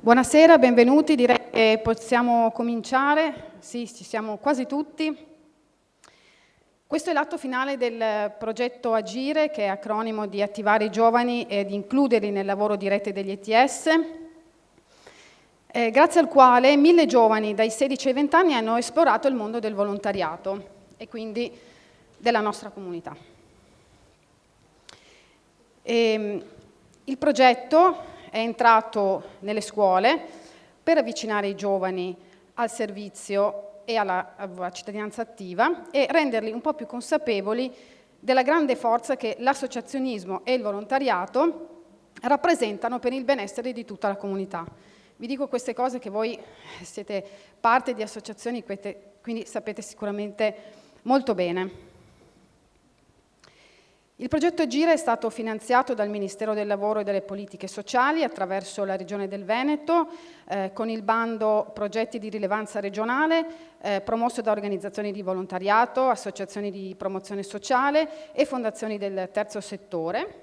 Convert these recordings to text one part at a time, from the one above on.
Buonasera, benvenuti, direi che possiamo cominciare. Sì, ci siamo quasi tutti. Questo è l'atto finale del progetto Agire, che è acronimo di attivare i giovani e di includerli nel lavoro di rete degli ETS, grazie al quale 1000 giovani dai 16 ai 20 anni hanno esplorato il mondo del volontariato e quindi della nostra comunità. Il progetto è entrato nelle scuole per avvicinare i giovani al servizio e alla cittadinanza attiva e renderli un po' più consapevoli della grande forza che l'associazionismo e il volontariato rappresentano per il benessere di tutta la comunità. Vi dico queste cose che voi siete parte di associazioni, quindi sapete sicuramente molto bene. Il progetto Agire è stato finanziato dal Ministero del Lavoro e delle Politiche Sociali attraverso la Regione del Veneto con il bando Progetti di rilevanza regionale promosso da organizzazioni di volontariato, associazioni di promozione sociale e fondazioni del terzo settore.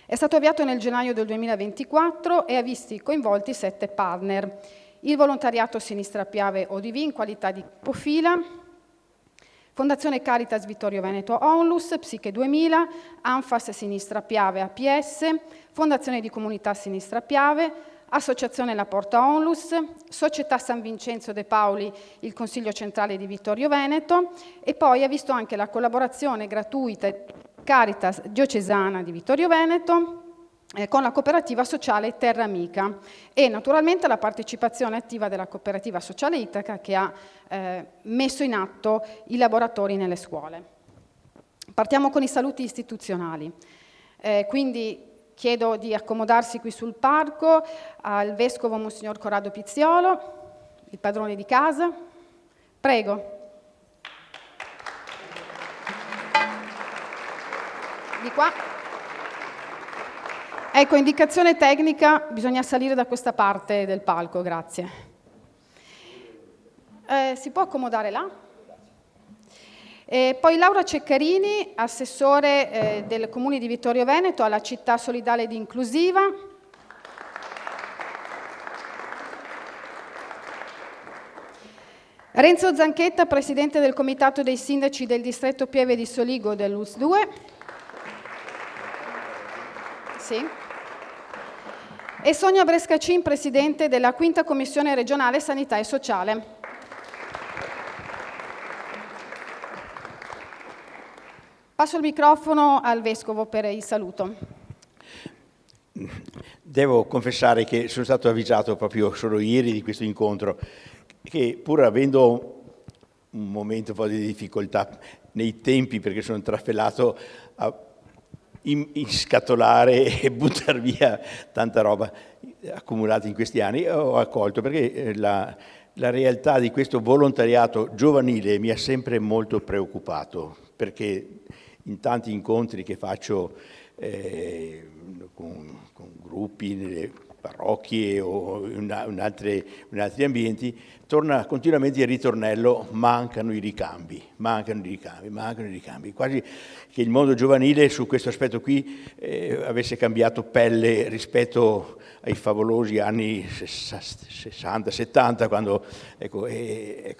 È stato avviato nel gennaio del 2024 e ha visti coinvolti 7 partner. Il Volontariato Sinistra Piave ODV in qualità di capofila, Fondazione Caritas Vittorio Veneto Onlus, Psiche 2000, Anfas Sinistra Piave APS, Fondazione di Comunità Sinistra Piave, Associazione La Porta Onlus, Società San Vincenzo De Paoli, il Consiglio Centrale di Vittorio Veneto e poi ha visto anche la collaborazione gratuita Caritas Diocesana di Vittorio Veneto con la cooperativa sociale Terra Amica e naturalmente la partecipazione attiva della cooperativa sociale Itaca che ha messo in atto i laboratori nelle scuole. Partiamo con i saluti istituzionali. Quindi chiedo di accomodarsi qui sul palco al Vescovo Monsignor Corrado Pizziolo, il padrone di casa. Prego. Di qua. Ecco, indicazione tecnica, bisogna salire da questa parte del palco, grazie. Si può accomodare là? Poi Laura Ceccarini, assessore del Comune di Vittorio Veneto alla città solidale ed inclusiva. Renzo Zanchetta, presidente del Comitato dei Sindaci del Distretto Pieve di Soligo dell'US 2. Sì. E Sonia Brescacin, presidente della 5ª Commissione regionale Sanità e Sociale. Passo il microfono al Vescovo per il saluto. Devo confessare che sono stato avvisato proprio solo ieri di questo incontro, che pur avendo un momento un po' di difficoltà nei tempi, perché sono trafellato a inscatolare e buttare via tanta roba accumulata in questi anni, ho accolto perché la realtà di questo volontariato giovanile mi ha sempre molto preoccupato, perché in tanti incontri che faccio con gruppi nelle parrocchie o in altri ambienti, torna continuamente il ritornello: mancano i ricambi, quasi che il mondo giovanile su questo aspetto qui avesse cambiato pelle rispetto ai favolosi anni 60-70, quando, e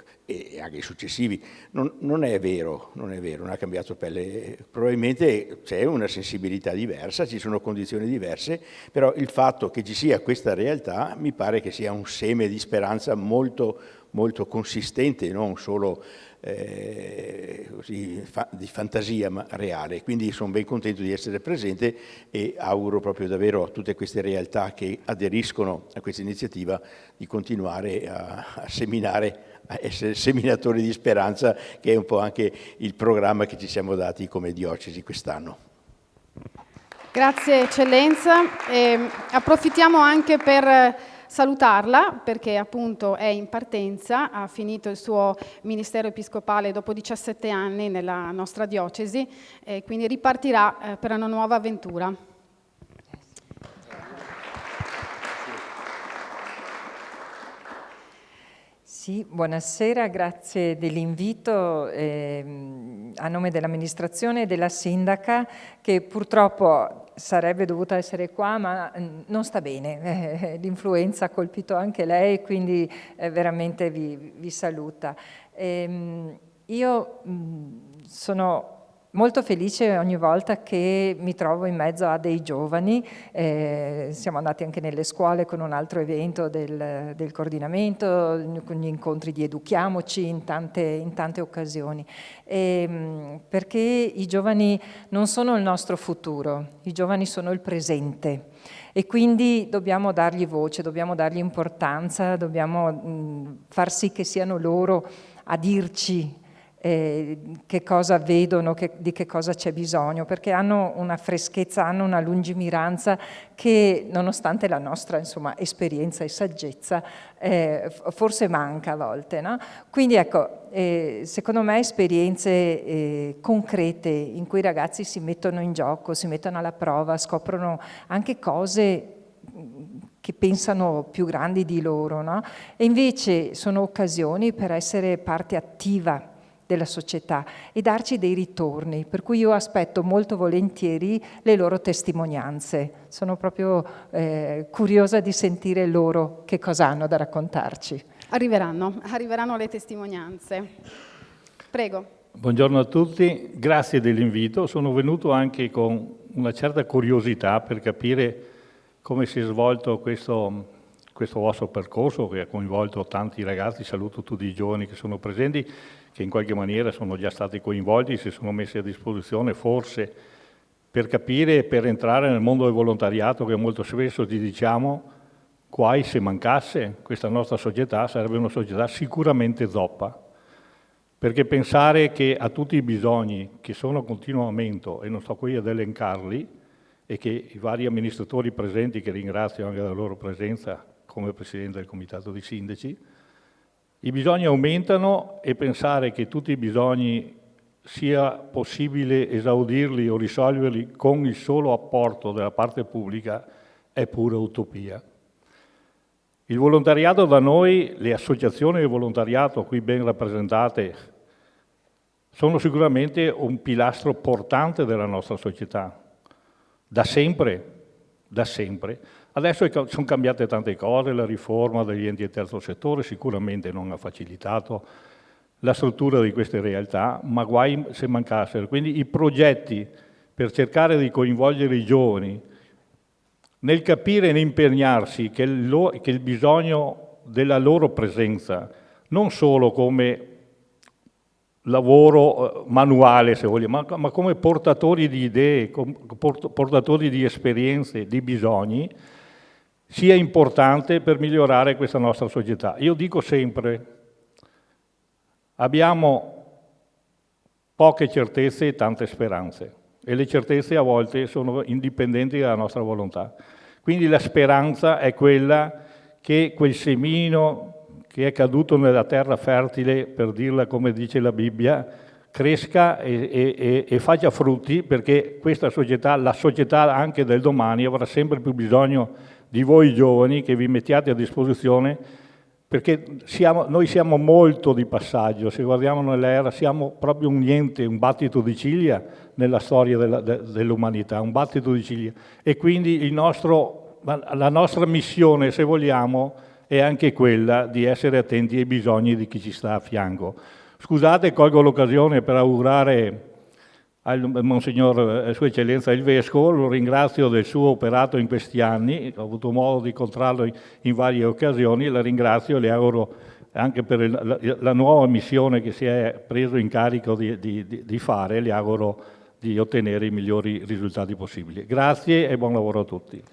anche i successivi. Non è vero, non ha cambiato pelle. Probabilmente c'è una sensibilità diversa, ci sono condizioni diverse, però il fatto che ci sia questa realtà mi pare che sia un seme di speranza molto, molto consistente, non solo così di fantasia, ma reale. Quindi sono ben contento di essere presente e auguro proprio davvero a tutte queste realtà che aderiscono a questa iniziativa di continuare a seminare, a essere seminatori di speranza, che è un po' anche il programma che ci siamo dati come diocesi quest'anno. Grazie Eccellenza. Approfittiamo anche per salutarla perché appunto è in partenza, ha finito il suo ministero episcopale dopo 17 anni nella nostra diocesi e quindi ripartirà per una nuova avventura. Sì, buonasera, grazie dell'invito a nome dell'amministrazione e della sindaca, che purtroppo sarebbe dovuta essere qua ma non sta bene, l'influenza ha colpito anche lei, quindi veramente vi saluta. Io sono molto felice ogni volta che mi trovo in mezzo a dei giovani, siamo andati anche nelle scuole con un altro evento del coordinamento, con gli incontri di Educhiamoci in tante occasioni, perché i giovani non sono il nostro futuro, i giovani sono il presente e quindi dobbiamo dargli voce, dobbiamo dargli importanza, dobbiamo far sì che siano loro a dirci che cosa vedono, di che cosa c'è bisogno, perché hanno una freschezza, hanno una lungimiranza che nonostante la nostra esperienza e saggezza forse manca a volte, no? Quindi ecco, secondo me esperienze concrete in cui i ragazzi si mettono in gioco, si mettono alla prova, scoprono anche cose che pensano più grandi di loro, no? E invece sono occasioni per essere parte attiva della società e darci dei ritorni, per cui io aspetto molto volentieri le loro testimonianze. Sono proprio curiosa di sentire loro che cosa hanno da raccontarci. Arriveranno le testimonianze. Prego. Buongiorno a tutti, grazie dell'invito. Sono venuto anche con una certa curiosità per capire come si è svolto questo vostro percorso che ha coinvolto tanti ragazzi. Saluto tutti i giovani che sono presenti, che in qualche maniera sono già stati coinvolti, si sono messi a disposizione forse per capire e per entrare nel mondo del volontariato, che molto spesso ti diciamo, guai se mancasse, questa nostra società sarebbe una società sicuramente zoppa, perché pensare che a tutti i bisogni che sono a continuo aumento, e non sto qui ad elencarli, e che i vari amministratori presenti, che ringrazio anche della loro presenza come Presidente del Comitato dei Sindaci, i bisogni aumentano e pensare che tutti i bisogni sia possibile esaudirli o risolverli con il solo apporto della parte pubblica è pura utopia. Il volontariato da noi, le associazioni di volontariato qui ben rappresentate, sono sicuramente un pilastro portante della nostra società, da sempre. Adesso sono cambiate tante cose, la riforma degli enti del terzo settore sicuramente non ha facilitato la struttura di queste realtà, ma guai se mancassero. Quindi i progetti per cercare di coinvolgere i giovani nel capire e impegnarsi che il bisogno della loro presenza, non solo come lavoro manuale, se vogliamo, ma come portatori di idee, portatori di esperienze, di bisogni, sia importante per migliorare questa nostra società. Io dico sempre, abbiamo poche certezze e tante speranze, e le certezze a volte sono indipendenti dalla nostra volontà. Quindi la speranza è quella che quel semino che è caduto nella terra fertile, per dirla come dice la Bibbia, cresca e faccia frutti, perché questa società, la società anche del domani, avrà sempre più bisogno di voi giovani che vi mettiate a disposizione, perché noi siamo molto di passaggio. Se guardiamo nell'era siamo proprio un niente, un battito di ciglia nella storia dell'umanità, un battito di ciglia. E quindi la nostra missione, se vogliamo, è anche quella di essere attenti ai bisogni di chi ci sta a fianco. Scusate, colgo l'occasione per augurare al Monsignor Sua Eccellenza il Vescovo, lo ringrazio del suo operato in questi anni, ho avuto modo di incontrarlo in varie occasioni, la ringrazio e le auguro anche per la nuova missione che si è preso in carico di fare, le auguro di ottenere i migliori risultati possibili. Grazie e buon lavoro a tutti.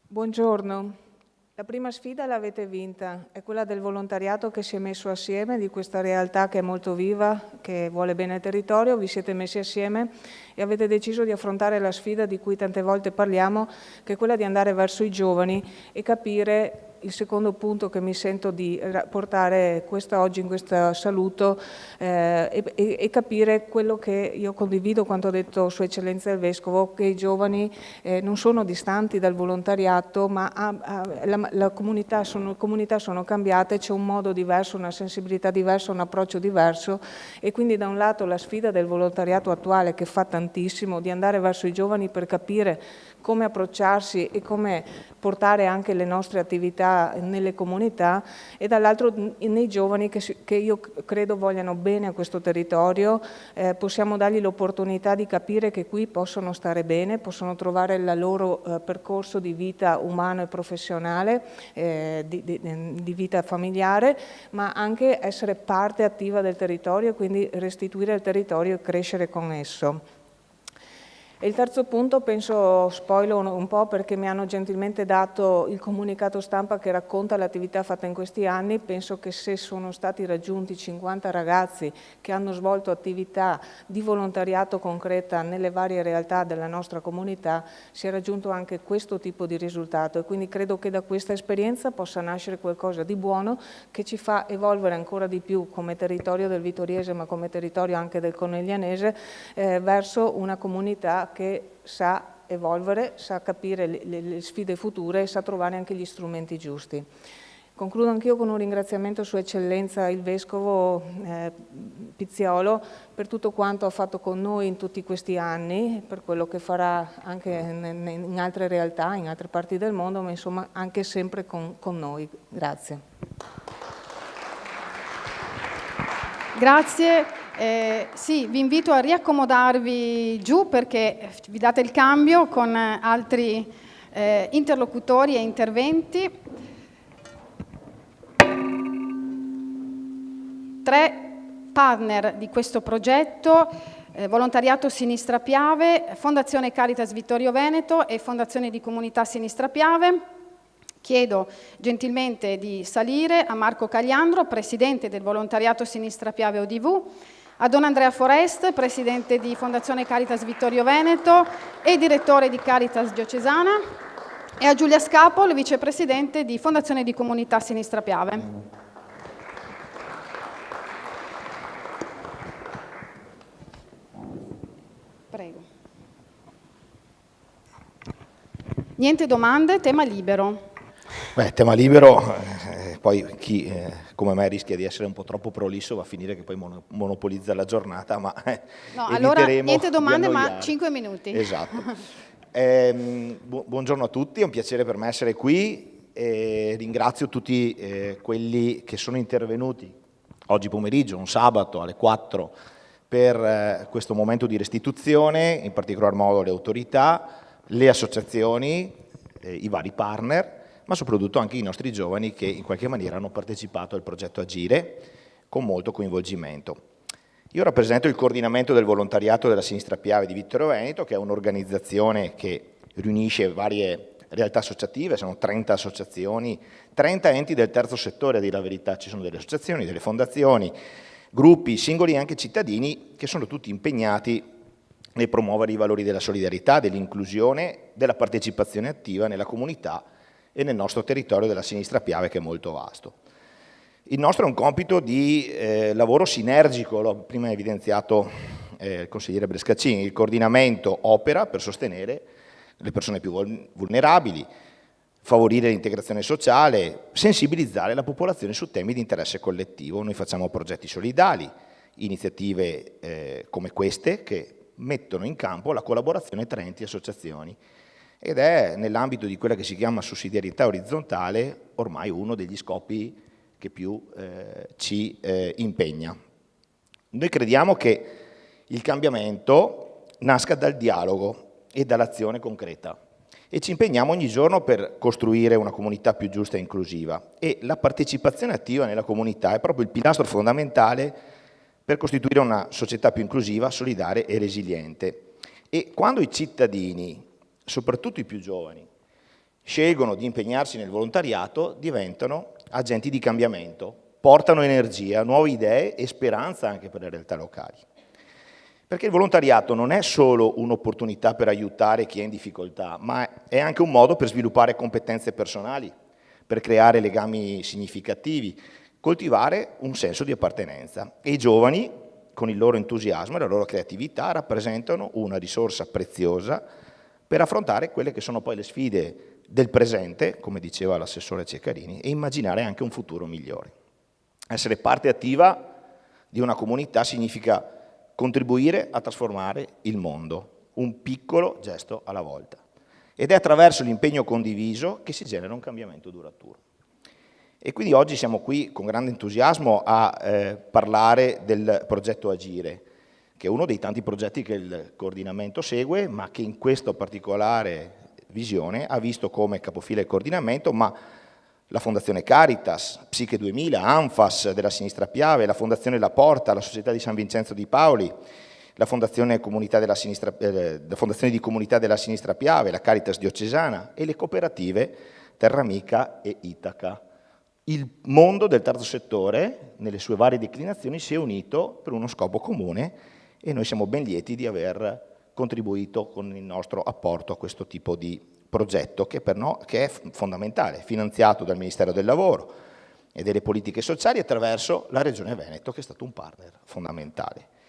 Buongiorno. La prima sfida l'avete vinta, è quella del volontariato che si è messo assieme, di questa realtà che è molto viva, che vuole bene al territorio. Vi siete messi assieme e avete deciso di affrontare la sfida di cui tante volte parliamo, che è quella di andare verso i giovani e capire il secondo punto che mi sento di portare oggi in questo saluto e capire quello che io condivido, quanto ha detto Sua Eccellenza il Vescovo, che i giovani non sono distanti dal volontariato, ma le comunità sono cambiate, c'è un modo diverso, una sensibilità diversa, un approccio diverso, e quindi da un lato la sfida del volontariato attuale, che fa tantissimo, di andare verso i giovani per capire come approcciarsi e come portare anche le nostre attività nelle comunità, e dall'altro nei giovani che io credo vogliano bene a questo territorio. Possiamo dargli l'opportunità di capire che qui possono stare bene, possono trovare il loro percorso di vita umano e professionale, di vita familiare, ma anche essere parte attiva del territorio e quindi restituire al territorio e crescere con esso. E il terzo punto, penso, spoilo un po' perché mi hanno gentilmente dato il comunicato stampa che racconta l'attività fatta in questi anni. Penso che se sono stati raggiunti 50 ragazzi che hanno svolto attività di volontariato concreta nelle varie realtà della nostra comunità, si è raggiunto anche questo tipo di risultato, e quindi credo che da questa esperienza possa nascere qualcosa di buono che ci fa evolvere ancora di più come territorio del Vittoriese, ma come territorio anche del Coneglianese, verso una comunità che sa evolvere, sa capire le sfide future e sa trovare anche gli strumenti giusti. Concludo anch'io con un ringraziamento a Sua Eccellenza il Vescovo Pizziolo per tutto quanto ha fatto con noi in tutti questi anni, per quello che farà anche in altre realtà, in altre parti del mondo, ma insomma anche sempre con noi. Grazie. Grazie. Sì, vi invito a riaccomodarvi giù perché vi date il cambio con altri interlocutori e interventi. 3 partner di questo progetto: Volontariato Sinistra Piave, Fondazione Caritas Vittorio Veneto e Fondazione di Comunità Sinistra Piave. Chiedo gentilmente di salire a Marco Cagliandro, Presidente del Volontariato Sinistra Piave ODV, a Don Andrea Forest, Presidente di Fondazione Caritas Vittorio Veneto e Direttore di Caritas Diocesana, e a Giulia Scapol, Vicepresidente di Fondazione di Comunità Sinistra Piave. Prego. Niente domande, tema libero. Beh, tema libero, poi chi come me rischia di essere un po' troppo prolisso va a finire che poi monopolizza la giornata, ma no, allora niente domande, ma 5 minuti. Esatto. Buongiorno a tutti, è un piacere per me essere qui e ringrazio tutti quelli che sono intervenuti oggi pomeriggio, un sabato alle 4, per questo momento di restituzione, in particolar modo le autorità, le associazioni, i vari partner, ma soprattutto anche i nostri giovani che in qualche maniera hanno partecipato al progetto Agire con molto coinvolgimento. Io rappresento il coordinamento del volontariato della Sinistra Piave di Vittorio Veneto, che è un'organizzazione che riunisce varie realtà associative, sono 30 associazioni, 30 enti del terzo settore, a dire la verità, ci sono delle associazioni, delle fondazioni, gruppi, singoli e anche cittadini che sono tutti impegnati nel promuovere i valori della solidarietà, dell'inclusione, della partecipazione attiva nella comunità e nel nostro territorio della Sinistra Piave, che è molto vasto. Il nostro è un compito di lavoro sinergico, l'ho prima evidenziato il consigliere Brescaccini. Il coordinamento opera per sostenere le persone più vulnerabili, favorire l'integrazione sociale, sensibilizzare la popolazione su temi di interesse collettivo. Noi facciamo progetti solidali, iniziative come queste che mettono in campo la collaborazione tra enti e associazioni, ed è nell'ambito di quella che si chiama sussidiarietà orizzontale ormai uno degli scopi che più ci impegna. Noi crediamo che il cambiamento nasca dal dialogo e dall'azione concreta e ci impegniamo ogni giorno per costruire una comunità più giusta e inclusiva, e la partecipazione attiva nella comunità è proprio il pilastro fondamentale per costituire una società più inclusiva, solidale e resiliente. E quando i cittadini, soprattutto i più giovani, scelgono di impegnarsi nel volontariato, diventano agenti di cambiamento, portano energia, nuove idee e speranza anche per le realtà locali. Perché il volontariato non è solo un'opportunità per aiutare chi è in difficoltà, ma è anche un modo per sviluppare competenze personali, per creare legami significativi, coltivare un senso di appartenenza. E i giovani, con il loro entusiasmo e la loro creatività, rappresentano una risorsa preziosa per affrontare quelle che sono poi le sfide del presente, come diceva l'assessore Ceccarini, e immaginare anche un futuro migliore. Essere parte attiva di una comunità significa contribuire a trasformare il mondo, un piccolo gesto alla volta. Ed è attraverso l'impegno condiviso che si genera un cambiamento duraturo. E quindi oggi siamo qui con grande entusiasmo a parlare del progetto Agire, che è uno dei tanti progetti che il coordinamento segue, ma che in questa particolare visione ha visto come capofila il coordinamento, ma la Fondazione Caritas, Psiche 2000, Anfas della Sinistra Piave, la Fondazione La Porta, la Società di San Vincenzo di Paoli, la Fondazione di Comunità della Sinistra Piave, la Caritas diocesana e le cooperative Terramica e Itaca. Il mondo del terzo settore, nelle sue varie declinazioni, si è unito per uno scopo comune e noi siamo ben lieti di aver contribuito con il nostro apporto a questo tipo di progetto che è fondamentale, finanziato dal Ministero del Lavoro e delle Politiche Sociali attraverso la Regione Veneto, che è stato un partner fondamentale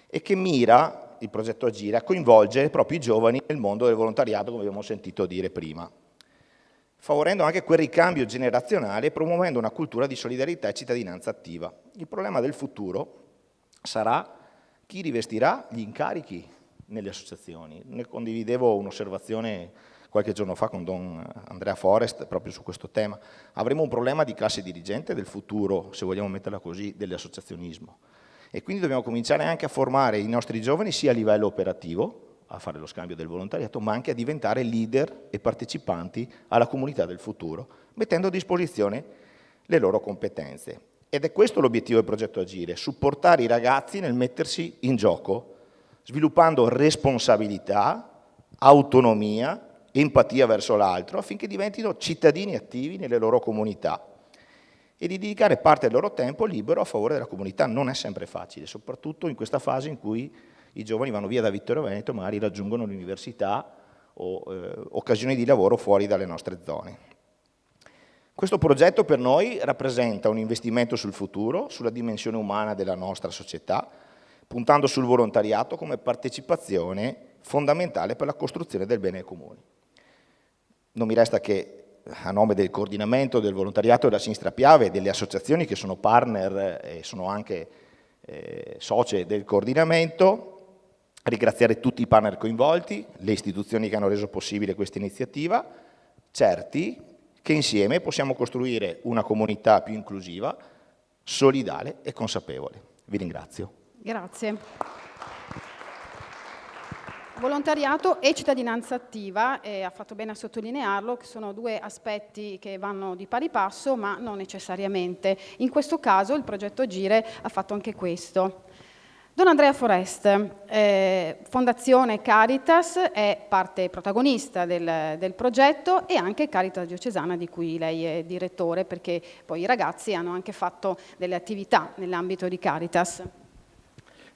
e che mira, il progetto Agire, a coinvolgere proprio i giovani nel mondo del volontariato, come abbiamo sentito dire prima, favorendo anche quel ricambio generazionale e promuovendo una cultura di solidarietà e cittadinanza attiva. Il problema del futuro sarà chi rivestirà gli incarichi nelle associazioni. Ne condividevo un'osservazione qualche giorno fa con Don Andrea Forest proprio su questo tema. Avremo un problema di classe dirigente del futuro, se vogliamo metterla così, dell'associazionismo. E quindi dobbiamo cominciare anche a formare i nostri giovani sia a livello operativo, a fare lo scambio del volontariato, ma anche a diventare leader e partecipanti alla comunità del futuro, mettendo a disposizione le loro competenze. Ed è questo l'obiettivo del progetto Agire, supportare i ragazzi nel mettersi in gioco, sviluppando responsabilità, autonomia, empatia verso l'altro, affinché diventino cittadini attivi nelle loro comunità e di dedicare parte del loro tempo libero a favore della comunità. Non è sempre facile, soprattutto in questa fase in cui i giovani vanno via da Vittorio Veneto e magari raggiungono l'università o occasioni di lavoro fuori dalle nostre zone. Questo progetto per noi rappresenta un investimento sul futuro, sulla dimensione umana della nostra società, puntando sul volontariato come partecipazione fondamentale per la costruzione del bene comune. Non mi resta che, a nome del coordinamento del volontariato della Sinistra Piave e delle associazioni che sono partner e sono anche socie del coordinamento, ringraziare tutti i partner coinvolti, le istituzioni che hanno reso possibile questa iniziativa, certi che insieme possiamo costruire una comunità più inclusiva, solidale e consapevole. Vi ringrazio. Grazie. Volontariato e cittadinanza attiva, ha fatto bene a sottolinearlo, che sono due aspetti che vanno di pari passo, ma non necessariamente. In questo caso il progetto Agire ha fatto anche questo. Don Andrea Forest, Fondazione Caritas, è parte protagonista del progetto e anche Caritas diocesana di cui lei è direttore, perché poi i ragazzi hanno anche fatto delle attività nell'ambito di Caritas.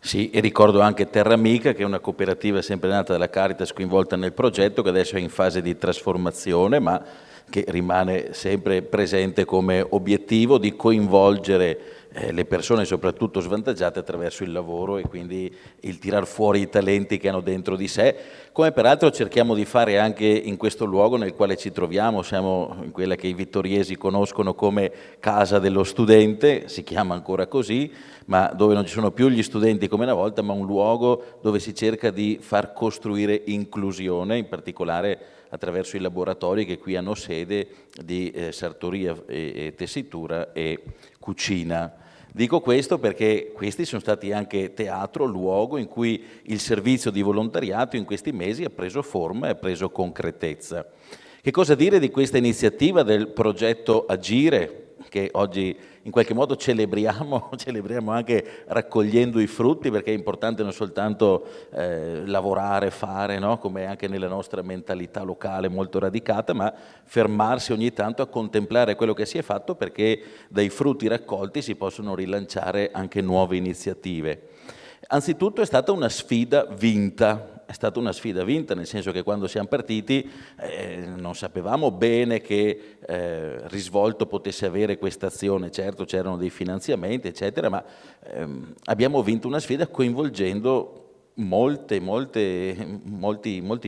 Sì, e ricordo anche Terramica, che è una cooperativa sempre nata dalla Caritas coinvolta nel progetto, che adesso è in fase di trasformazione, ma che rimane sempre presente come obiettivo di coinvolgere le persone soprattutto svantaggiate attraverso il lavoro e quindi il tirar fuori i talenti che hanno dentro di sé, come peraltro cerchiamo di fare anche in questo luogo nel quale ci troviamo. Siamo in quella che i vittoriesi conoscono come Casa dello Studente, si chiama ancora così, ma dove non ci sono più gli studenti come una volta, ma un luogo dove si cerca di far costruire inclusione, in particolare attraverso i laboratori che qui hanno sede di sartoria e tessitura e cucina. Dico questo perché questi sono stati anche teatro, luogo in cui il servizio di volontariato in questi mesi ha preso forma e ha preso concretezza. Che cosa dire di questa iniziativa del progetto Agire, che oggi in qualche modo celebriamo anche raccogliendo i frutti, perché è importante non soltanto lavorare, fare, no? Come anche nella nostra mentalità locale molto radicata, ma fermarsi ogni tanto a contemplare quello che si è fatto, perché dai frutti raccolti si possono rilanciare anche nuove iniziative. Anzitutto è stata una sfida vinta, è stata una sfida vinta, nel senso che quando siamo partiti non sapevamo bene che risvolto potesse avere questa azione. Certo, c'erano dei finanziamenti, eccetera, ma abbiamo vinto una sfida coinvolgendo molti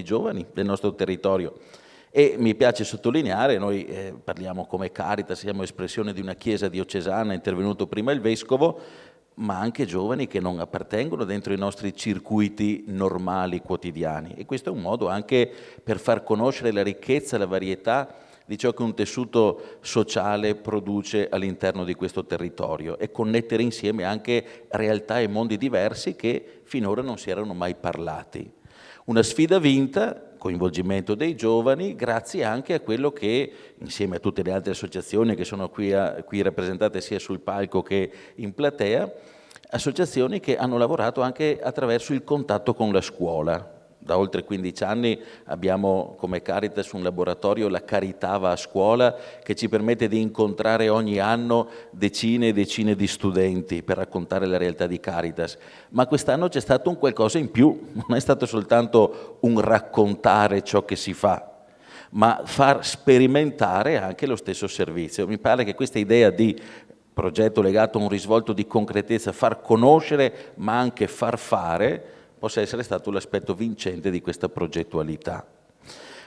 giovani del nostro territorio. E mi piace sottolineare, noi parliamo come Caritas, siamo espressione di una chiesa diocesana, è intervenuto prima il Vescovo, ma anche giovani che non appartengono dentro i nostri circuiti normali quotidiani. E questo è un modo anche per far conoscere la ricchezza, la varietà di ciò che un tessuto sociale produce all'interno di questo territorio e connettere insieme anche realtà e mondi diversi che finora non si erano mai parlati. Una sfida vinta, coinvolgimento dei giovani, grazie anche a quello che, insieme a tutte le altre associazioni che sono qui rappresentate sia sul palco che in platea, associazioni che hanno lavorato anche attraverso il contatto con la scuola. Da oltre 15 anni abbiamo come Caritas un laboratorio, La Carità va a scuola, che ci permette di incontrare ogni anno decine e decine di studenti per raccontare la realtà di Caritas. Ma quest'anno c'è stato un qualcosa in più, non è stato soltanto un raccontare ciò che si fa, ma far sperimentare anche lo stesso servizio. Mi pare che questa idea di progetto legato a un risvolto di concretezza, far conoscere ma anche far fare, possa essere stato l'aspetto vincente di questa progettualità.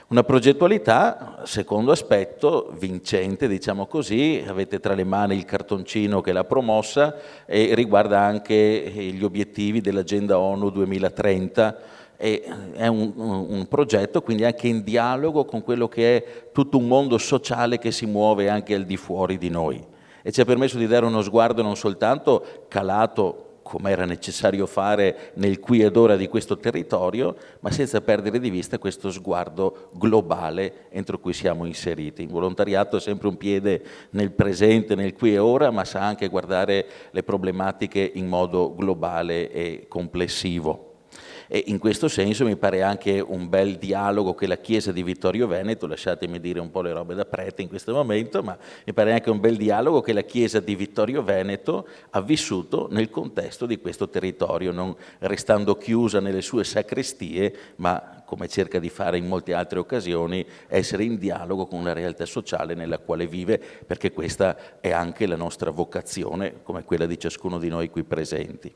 Una progettualità, secondo aspetto, vincente, diciamo così, avete tra le mani il cartoncino che l'ha promossa e riguarda anche gli obiettivi dell'Agenda ONU 2030, è un progetto quindi anche in dialogo con quello che è tutto un mondo sociale che si muove anche al di fuori di noi e ci ha permesso di dare uno sguardo non soltanto calato come era necessario fare nel qui ed ora di questo territorio, ma senza perdere di vista questo sguardo globale entro cui siamo inseriti. Il volontariato ha sempre un piede nel presente, nel qui e ora, ma sa anche guardare le problematiche in modo globale e complessivo. E in questo senso mi pare anche un bel dialogo che la Chiesa di Vittorio Veneto, lasciatemi dire un po' le robe da prete in questo momento, ma mi pare anche un bel dialogo che la Chiesa di Vittorio Veneto ha vissuto nel contesto di questo territorio, non restando chiusa nelle sue sacrestie, ma come cerca di fare in molte altre occasioni, essere in dialogo con la realtà sociale nella quale vive, perché questa è anche la nostra vocazione, come quella di ciascuno di noi qui presenti.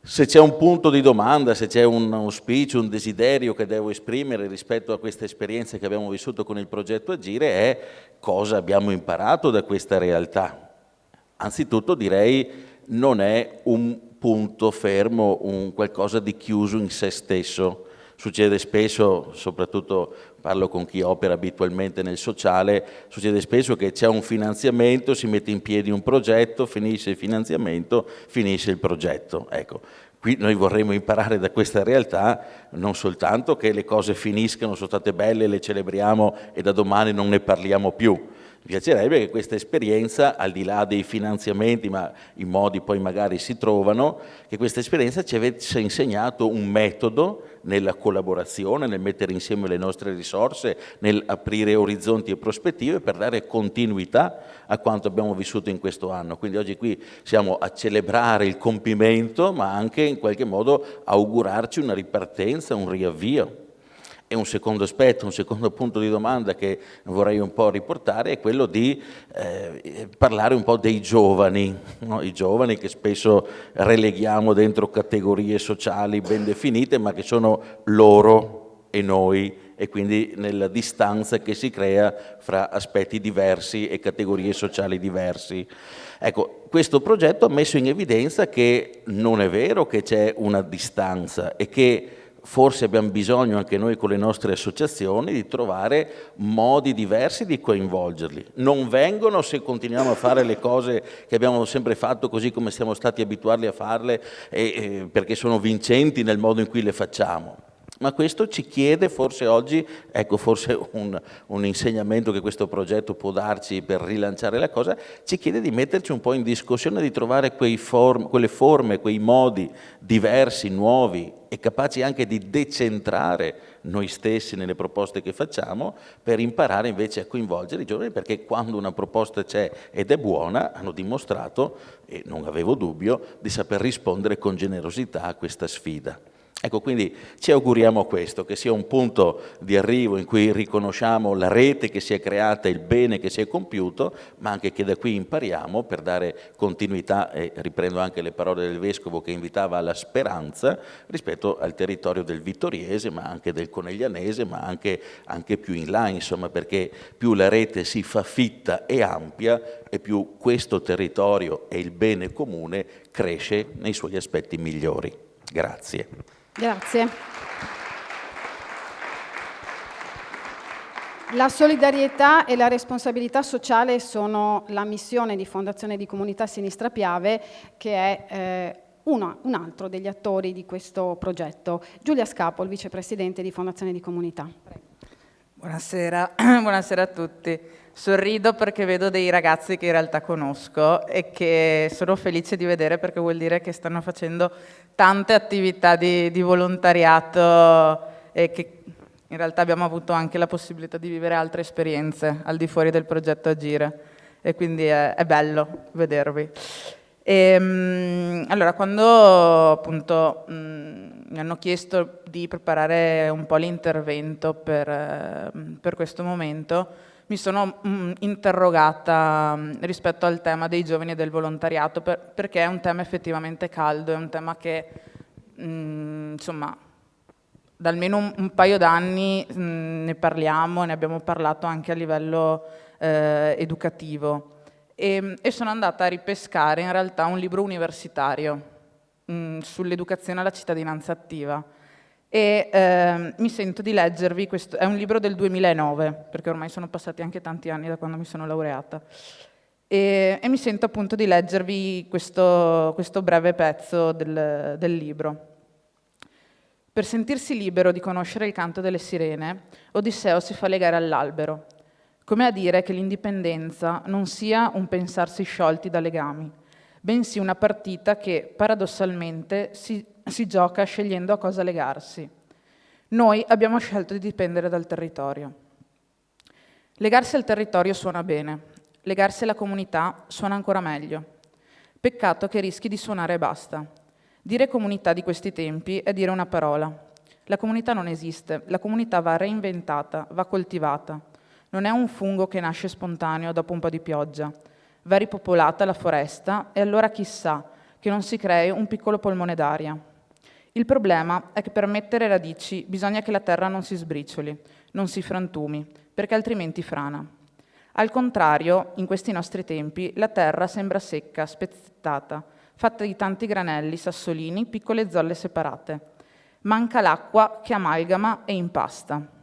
Se c'è un punto di domanda, se c'è un auspicio, un desiderio che devo esprimere rispetto a queste esperienze che abbiamo vissuto con il progetto Agire è cosa abbiamo imparato da questa realtà. Anzitutto direi non è un punto fermo, un qualcosa di chiuso in se stesso. Succede spesso, soprattutto parlo con chi opera abitualmente nel sociale, succede spesso che c'è un finanziamento, si mette in piedi un progetto, finisce il finanziamento, finisce il progetto. Ecco, qui noi vorremmo imparare da questa realtà non soltanto che le cose finiscano, sono state belle, le celebriamo e da domani non ne parliamo più. Mi piacerebbe che questa esperienza, al di là dei finanziamenti, ma i modi poi magari si trovano, che questa esperienza ci avesse insegnato un metodo nella collaborazione, nel mettere insieme le nostre risorse, nel aprire orizzonti e prospettive per dare continuità a quanto abbiamo vissuto in questo anno. Quindi oggi qui siamo a celebrare il compimento, ma anche in qualche modo augurarci una ripartenza, un riavvio. E un secondo aspetto, un secondo punto di domanda che vorrei un po' riportare è quello di parlare un po' dei giovani, no? I giovani che spesso releghiamo dentro categorie sociali ben definite, ma che sono loro e noi, e quindi nella distanza che si crea fra aspetti diversi e categorie sociali diversi. Ecco, questo progetto ha messo in evidenza che non è vero che c'è una distanza e che forse abbiamo bisogno anche noi con le nostre associazioni di trovare modi diversi di coinvolgerli. Non vengono se continuiamo a fare le cose che abbiamo sempre fatto così come siamo stati abituati a farle perché sono vincenti nel modo in cui le facciamo. Ma questo ci chiede forse oggi, ecco forse un insegnamento che questo progetto può darci per rilanciare la cosa, ci chiede di metterci un po' in discussione, di trovare quelle forme, quei modi diversi, nuovi e capaci anche di decentrare noi stessi nelle proposte che facciamo per imparare invece a coinvolgere i giovani, perché quando una proposta c'è ed è buona hanno dimostrato, e non avevo dubbio, di saper rispondere con generosità a questa sfida. Ecco, quindi ci auguriamo questo, che sia un punto di arrivo in cui riconosciamo la rete che si è creata, il bene che si è compiuto, ma anche che da qui impariamo per dare continuità, e riprendo anche le parole del Vescovo che invitava alla speranza, rispetto al territorio del Vittoriese, ma anche del Coneglianese, ma anche più in là, insomma, perché più la rete si fa fitta e ampia e più questo territorio e il bene comune cresce nei suoi aspetti migliori. Grazie. Grazie. La solidarietà e la responsabilità sociale sono la missione di Fondazione di Comunità Sinistra Piave, che è un altro degli attori di questo progetto. Giulia Scapol, vicepresidente di Fondazione di Comunità. Buonasera, buonasera a tutti. Sorrido perché vedo dei ragazzi che in realtà conosco e che sono felice di vedere, perché vuol dire che stanno facendo tante attività di volontariato e che in realtà abbiamo avuto anche la possibilità di vivere altre esperienze al di fuori del progetto Agire, e quindi è bello vedervi. Allora, quando appunto mi hanno chiesto di preparare un po' l'intervento per questo momento, mi sono interrogata rispetto al tema dei giovani e del volontariato, perché è un tema effettivamente caldo, è un tema che insomma da almeno un paio d'anni ne parliamo, ne abbiamo parlato anche a livello educativo. E sono andata a ripescare in realtà un libro universitario sull'educazione alla cittadinanza attiva, e mi sento di leggervi questo. È un libro del 2009, perché ormai sono passati anche tanti anni da quando mi sono laureata, e mi sento appunto di leggervi questo breve pezzo del libro. Per sentirsi libero di conoscere il canto delle sirene, Odisseo si fa legare all'albero, come a dire che l'indipendenza non sia un pensarsi sciolti da legami, bensì una partita che paradossalmente si gioca scegliendo a cosa legarsi. Noi abbiamo scelto di dipendere dal territorio. Legarsi al territorio suona bene, legarsi alla comunità suona ancora meglio. Peccato che rischi di suonare e basta. Dire comunità di questi tempi è dire una parola. La comunità non esiste, la comunità va reinventata, va coltivata. Non è un fungo che nasce spontaneo dopo un po' di pioggia. Va ripopolata la foresta e allora chissà che non si crei un piccolo polmone d'aria. Il problema è che per mettere radici bisogna che la terra non si sbricioli, non si frantumi, perché altrimenti frana. Al contrario, in questi nostri tempi, la terra sembra secca, spezzettata, fatta di tanti granelli, sassolini, piccole zolle separate. Manca l'acqua che amalgama e impasta.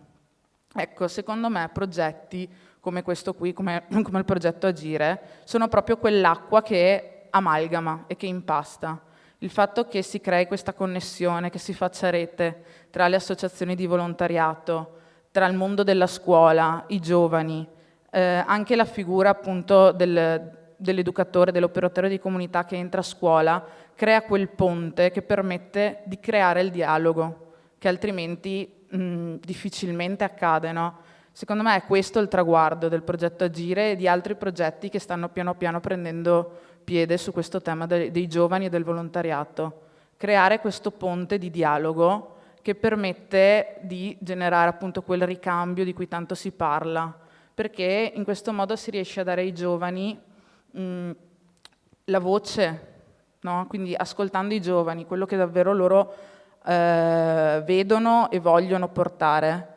Ecco, secondo me progetti come questo qui, come il progetto Agire, sono proprio quell'acqua che amalgama e che impasta. Il fatto che si crei questa connessione, che si faccia rete tra le associazioni di volontariato, tra il mondo della scuola, i giovani, anche la figura appunto dell'educatore, dell'operatore di comunità che entra a scuola, crea quel ponte che permette di creare il dialogo, che altrimenti difficilmente accade, no? Secondo me è questo il traguardo del progetto Agire e di altri progetti che stanno piano piano prendendo piede su questo tema dei giovani e del volontariato. Creare questo ponte di dialogo che permette di generare appunto quel ricambio di cui tanto si parla, perché in questo modo si riesce a dare ai giovani la voce, no? Quindi ascoltando i giovani, quello che davvero loro vedono e vogliono portare.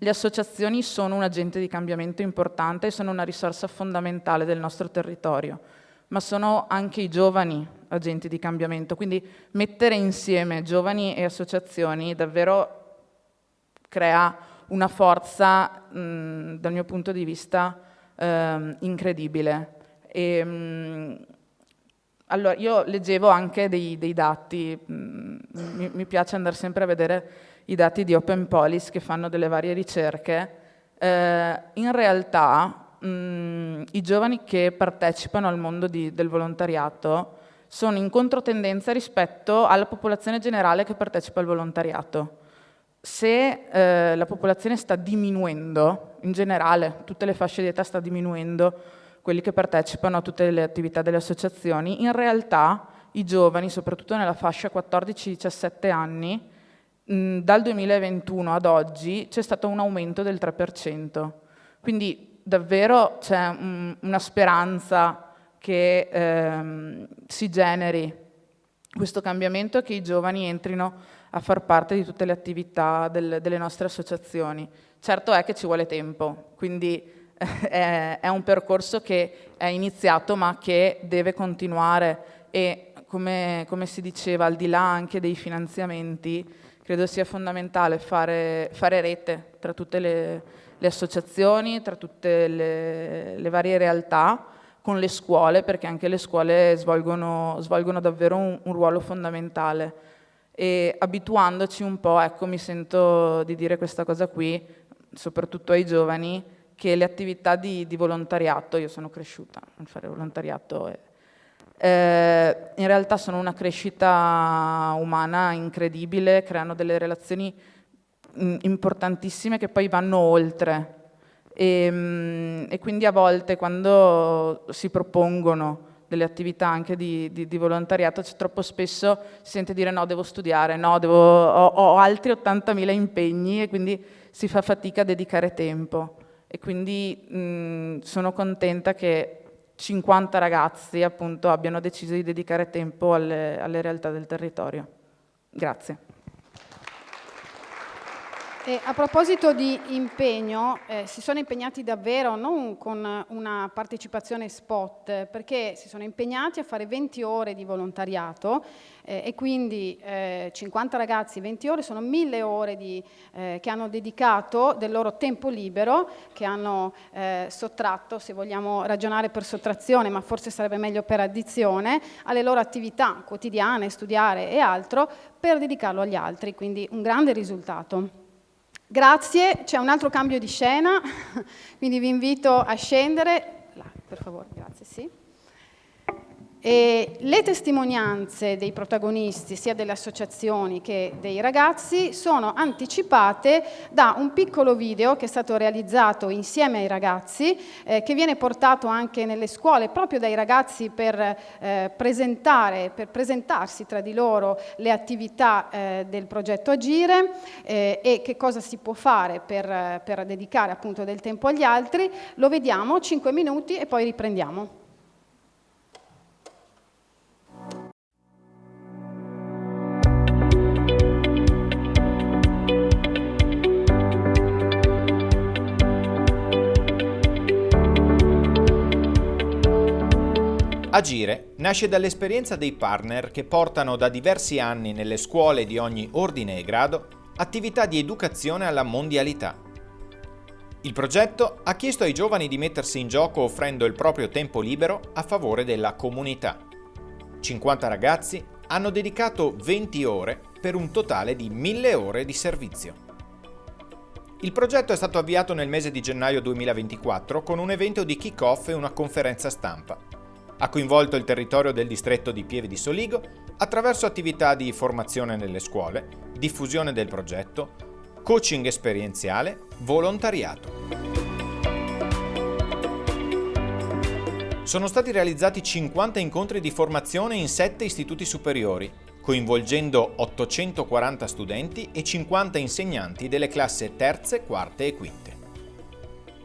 Le associazioni sono un agente di cambiamento importante e sono una risorsa fondamentale del nostro territorio, ma sono anche i giovani agenti di cambiamento, quindi mettere insieme giovani e associazioni davvero crea una forza, dal mio punto di vista, incredibile. Allora, io leggevo anche dei dati, mi piace andare sempre a vedere i dati di Open Policy che fanno delle varie ricerche. In realtà i giovani che partecipano al mondo del volontariato sono in controtendenza rispetto alla popolazione generale che partecipa al volontariato. Se la popolazione sta diminuendo, in generale, tutte le fasce di età sta diminuendo, quelli che partecipano a tutte le attività delle associazioni, in realtà i giovani, soprattutto nella fascia 14-17 anni, dal 2021 ad oggi c'è stato un aumento del 3%. Quindi davvero c'è una speranza che si generi questo cambiamento e che i giovani entrino a far parte di tutte le attività delle nostre associazioni. Certo è che ci vuole tempo, quindi è un percorso che è iniziato ma che deve continuare e come si diceva, al di là anche dei finanziamenti, credo sia fondamentale fare rete tra tutte le associazioni, tra tutte le varie realtà, con le scuole, perché anche le scuole svolgono davvero un ruolo fondamentale. E abituandoci un po', ecco, mi sento di dire questa cosa qui, soprattutto ai giovani, che le attività di volontariato, io sono cresciuta a fare volontariato, in realtà sono una crescita umana incredibile, creano delle relazioni importantissime che poi vanno oltre. E quindi a volte quando si propongono delle attività anche di volontariato, troppo spesso si sente dire no, devo studiare, no, ho altri 80.000 impegni, e quindi si fa fatica a dedicare tempo. E quindi sono contenta che 50 ragazzi appunto abbiano deciso di dedicare tempo alle realtà del territorio. Grazie. E a proposito di impegno, si sono impegnati davvero, non con una partecipazione spot, perché si sono impegnati a fare 20 ore di volontariato e quindi 50 ragazzi, 20 ore, sono 1.000 ore che hanno dedicato del loro tempo libero, che hanno sottratto, se vogliamo ragionare per sottrazione, ma forse sarebbe meglio per addizione, alle loro attività quotidiane, studiare e altro, per dedicarlo agli altri, quindi un grande risultato. Grazie, c'è un altro cambio di scena, quindi vi invito a scendere. Là, per favore, grazie, sì. E le testimonianze dei protagonisti, sia delle associazioni che dei ragazzi, sono anticipate da un piccolo video che è stato realizzato insieme ai ragazzi, che viene portato anche nelle scuole proprio dai ragazzi per presentarsi tra di loro le attività del progetto Agire e che cosa si può fare per dedicare appunto del tempo agli altri. Lo vediamo, 5 minuti e poi riprendiamo. Agire nasce dall'esperienza dei partner che portano da diversi anni nelle scuole di ogni ordine e grado attività di educazione alla mondialità. Il progetto ha chiesto ai giovani di mettersi in gioco offrendo il proprio tempo libero a favore della comunità. 50 ragazzi hanno dedicato 20 ore per un totale di 1.000 ore di servizio. Il progetto è stato avviato nel mese di gennaio 2024 con un evento di kick-off e una conferenza stampa. Ha coinvolto il territorio del distretto di Pieve di Soligo attraverso attività di formazione nelle scuole, diffusione del progetto, coaching esperienziale, volontariato. Sono stati realizzati 50 incontri di formazione in 7 istituti superiori, coinvolgendo 840 studenti e 50 insegnanti delle classi terze, quarte e quinte.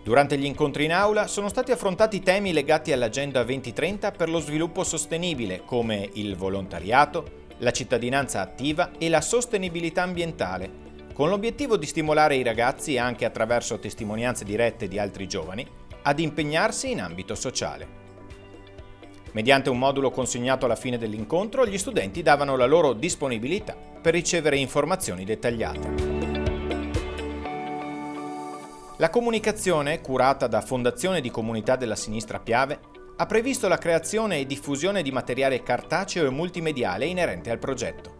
Durante gli incontri in aula sono stati affrontati temi legati all'Agenda 2030 per lo sviluppo sostenibile, come il volontariato, la cittadinanza attiva e la sostenibilità ambientale, con l'obiettivo di stimolare i ragazzi, anche attraverso testimonianze dirette di altri giovani, ad impegnarsi in ambito sociale. Mediante un modulo consegnato alla fine dell'incontro, gli studenti davano la loro disponibilità per ricevere informazioni dettagliate. La comunicazione, curata da Fondazione di Comunità della Sinistra Piave, ha previsto la creazione e diffusione di materiale cartaceo e multimediale inerente al progetto.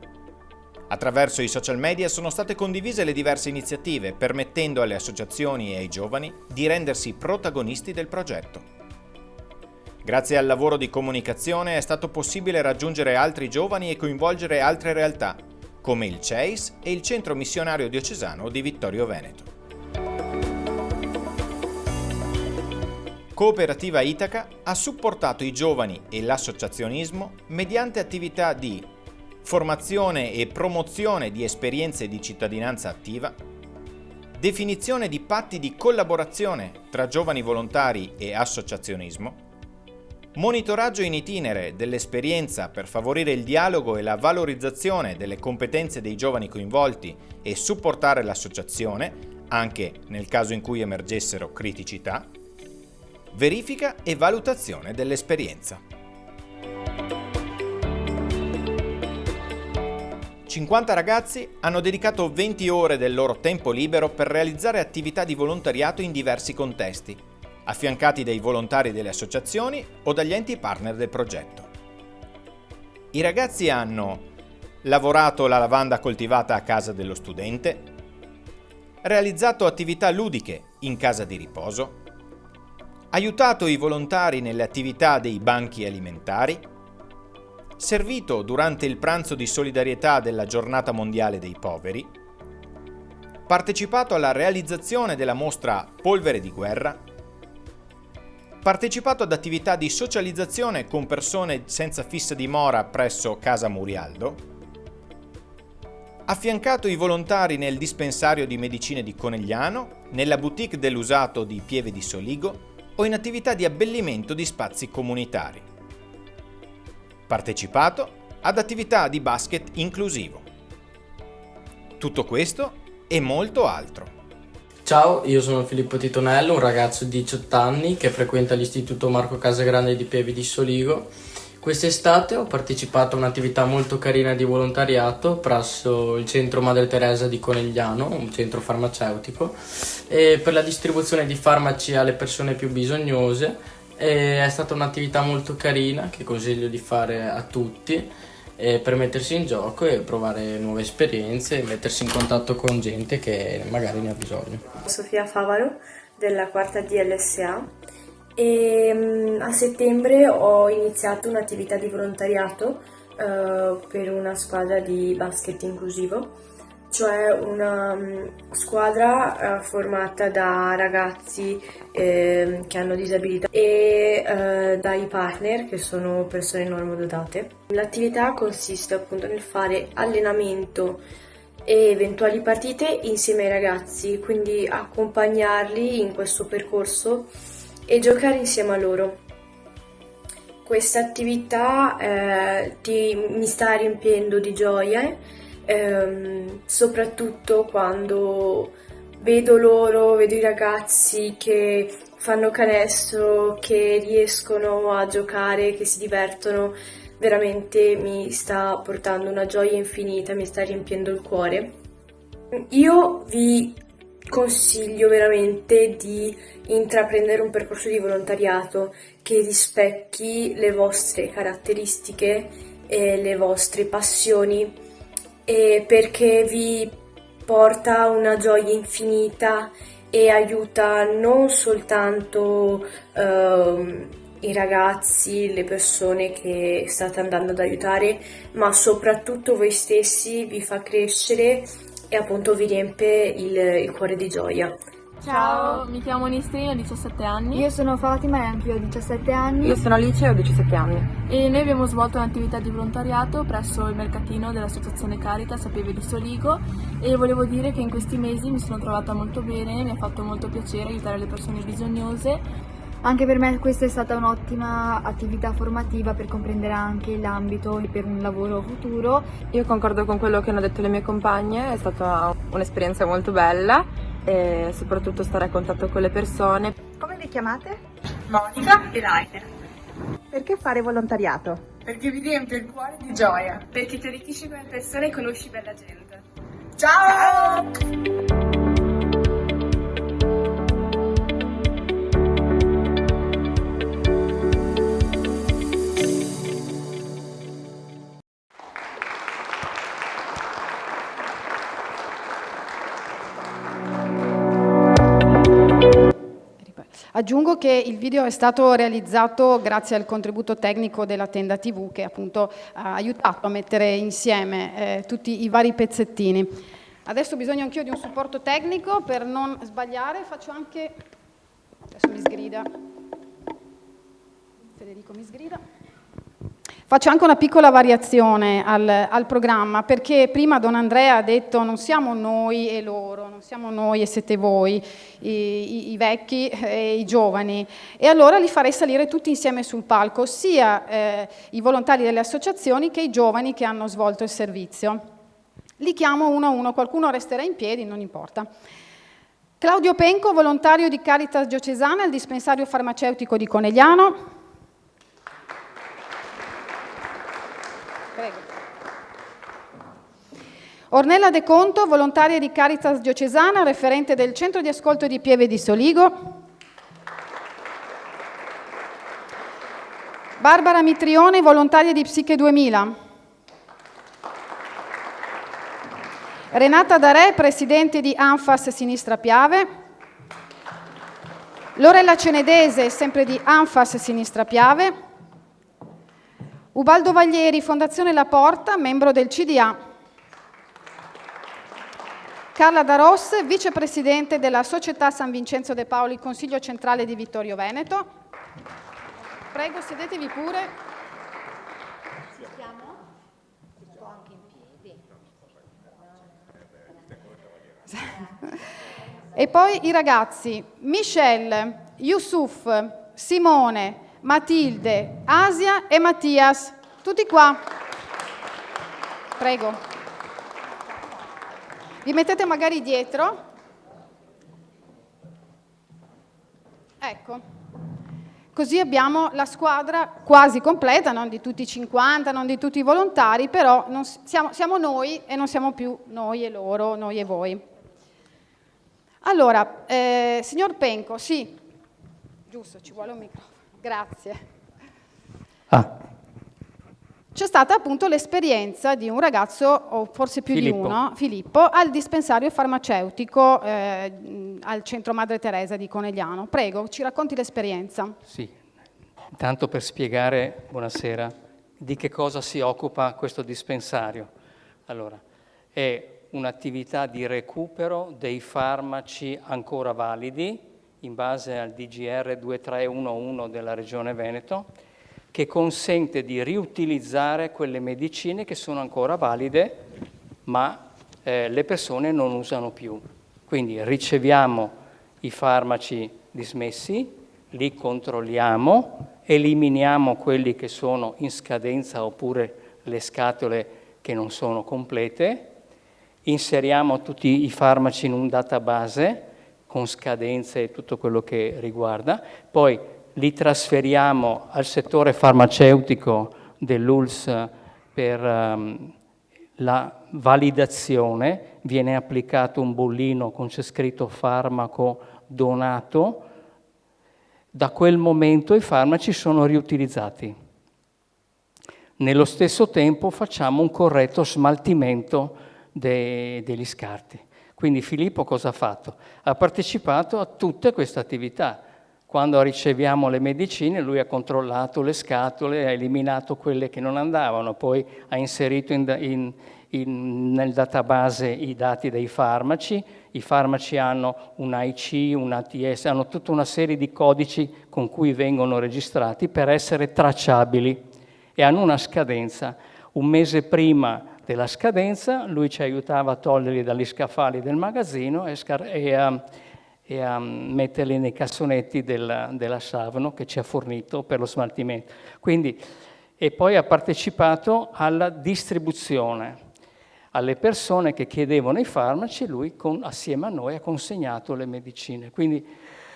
Attraverso i social media sono state condivise le diverse iniziative, permettendo alle associazioni e ai giovani di rendersi protagonisti del progetto. Grazie al lavoro di comunicazione è stato possibile raggiungere altri giovani e coinvolgere altre realtà, come il CEIS e il Centro Missionario Diocesano di Vittorio Veneto. Cooperativa Itaca ha supportato i giovani e l'associazionismo mediante attività di formazione e promozione di esperienze di cittadinanza attiva, definizione di patti di collaborazione tra giovani volontari e associazionismo, monitoraggio in itinere dell'esperienza per favorire il dialogo e la valorizzazione delle competenze dei giovani coinvolti e supportare l'associazione, anche nel caso in cui emergessero criticità, verifica e valutazione dell'esperienza. 50 ragazzi hanno dedicato 20 ore del loro tempo libero per realizzare attività di volontariato in diversi contesti, affiancati dai volontari delle associazioni o dagli enti partner del progetto. I ragazzi hanno lavorato la lavanda coltivata a casa dello studente, realizzato attività ludiche in casa di riposo, aiutato i volontari nelle attività dei banchi alimentari, servito durante il pranzo di solidarietà della Giornata Mondiale dei Poveri, partecipato alla realizzazione della mostra Polvere di Guerra, partecipato ad attività di socializzazione con persone senza fissa dimora presso Casa Murialdo, affiancato i volontari nel dispensario di medicine di Conegliano, nella boutique dell'usato di Pieve di Soligo o in attività di abbellimento di spazi comunitari. Partecipato ad attività di basket inclusivo. Tutto questo e molto altro. Ciao, io sono Filippo Titonello, un ragazzo di 18 anni che frequenta l'Istituto Marco Casagrande di Pieve di Soligo. Quest'estate ho partecipato a un'attività molto carina di volontariato presso il centro Madre Teresa di Conegliano, un centro farmaceutico, e per la distribuzione di farmaci alle persone più bisognose. È stata un'attività molto carina che consiglio di fare a tutti, per mettersi in gioco e provare nuove esperienze e mettersi in contatto con gente che magari ne ha bisogno. Sofia Favaro della quarta DLSA e a settembre ho iniziato un'attività di volontariato per una squadra di basket inclusivo, cioè una squadra formata da ragazzi che hanno disabilità e dai partner che sono persone normodotate. L'attività consiste appunto nel fare allenamento e eventuali partite insieme ai ragazzi, quindi accompagnarli in questo percorso e giocare insieme a loro. Questa attività mi sta riempiendo di gioia, soprattutto quando vedo i ragazzi che fanno canestro, che riescono a giocare, che si divertono. Veramente mi sta portando una gioia infinita, mi sta riempiendo il cuore. Io vi consiglio veramente di intraprendere un percorso di volontariato che rispecchi le vostre caratteristiche e le vostre passioni, perché vi porta una gioia infinita e aiuta non soltanto i ragazzi, le persone che state andando ad aiutare, ma soprattutto voi stessi, vi fa crescere e appunto vi riempie il cuore di gioia. Ciao, mi chiamo Nistri, ho 17 anni. Io sono Fatima e anche io ho 17 anni. Io sono Alice e ho 17 anni. E noi abbiamo svolto un'attività di volontariato presso il mercatino dell'associazione Caritas a Pieve di Soligo e volevo dire che in questi mesi mi sono trovata molto bene, mi ha fatto molto piacere aiutare le persone bisognose. Anche per me questa è stata un'ottima attività formativa per comprendere anche l'ambito per un lavoro futuro. Io concordo con quello che hanno detto le mie compagne, è stata un'esperienza molto bella e soprattutto stare a contatto con le persone. Come vi chiamate? Monica e Rainer. Perché fare volontariato? Perché vi riempie il cuore di gioia. Perché ti arricchisci come persona e conosci bella gente. Ciao! Aggiungo che il video è stato realizzato grazie al contributo tecnico della Tenda TV che appunto ha aiutato a mettere insieme tutti i vari pezzettini. Adesso ho bisogno anch'io di un supporto tecnico per non sbagliare, faccio anche, adesso mi sgrida, Federico mi sgrida. Faccio anche una piccola variazione al programma, perché prima Don Andrea ha detto non siamo noi e loro, non siamo noi e siete voi, i vecchi e i giovani, e allora li farei salire tutti insieme sul palco, sia i volontari delle associazioni che i giovani che hanno svolto il servizio. Li chiamo uno a uno, qualcuno resterà in piedi, non importa. Claudio Penco, volontario di Caritas Diocesana al dispensario farmaceutico di Conegliano. Prego. Ornella De Conto, volontaria di Caritas Diocesana, referente del Centro di Ascolto di Pieve di Soligo. Barbara Mitrione, volontaria di Psiche 2000. Renata Darè, presidente di Anfas Sinistra Piave. Lorella Cenedese, sempre di Anfas Sinistra Piave. Ubaldo Vaglieri, Fondazione La Porta, membro del CDA. Carla Daros, vicepresidente della Società San Vincenzo De Paoli, Consiglio Centrale di Vittorio Veneto. Prego, sedetevi pure. Sto anche in piedi. E poi i ragazzi Michelle, Yusuf, Simone, Matilde, Asia e Mattias, tutti qua. Prego. Vi mettete magari dietro. Ecco. Così abbiamo la squadra quasi completa, non di tutti i 50, non di tutti i volontari, però siamo noi e non siamo più noi e loro, noi e voi. Allora, signor Penco, sì, giusto, ci vuole un microfono. Grazie. C'è stata appunto l'esperienza di un ragazzo, o forse più di uno, Filippo, al dispensario farmaceutico al Centro Madre Teresa di Conegliano. Prego, ci racconti l'esperienza. Sì, intanto per spiegare, buonasera, di che cosa si occupa questo dispensario. Allora, è un'attività di recupero dei farmaci ancora validi, in base al DGR 2311 della Regione Veneto, che consente di riutilizzare quelle medicine che sono ancora valide, ma le persone non usano più. Quindi riceviamo i farmaci dismessi, li controlliamo, eliminiamo quelli che sono in scadenza oppure le scatole che non sono complete, inseriamo tutti i farmaci in un database con scadenze e tutto quello che riguarda, poi li trasferiamo al settore farmaceutico dell'ULSS per la validazione, viene applicato un bollino con c'è scritto farmaco donato, da quel momento i farmaci sono riutilizzati. Nello stesso tempo facciamo un corretto smaltimento degli scarti. Quindi Filippo cosa ha fatto? Ha partecipato a tutte queste attività. Quando riceviamo le medicine lui ha controllato le scatole, ha eliminato quelle che non andavano, poi ha inserito nel database i dati dei farmaci. I farmaci hanno un AIC, un ATS, hanno tutta una serie di codici con cui vengono registrati per essere tracciabili e hanno una scadenza. Un mese prima della scadenza lui ci aiutava a toglierli dagli scaffali del magazzino e a metterli nei cassonetti della Savno che ci ha fornito per lo smaltimento. Quindi, e poi ha partecipato alla distribuzione. Alle persone che chiedevano i farmaci, lui assieme a noi ha consegnato le medicine. Quindi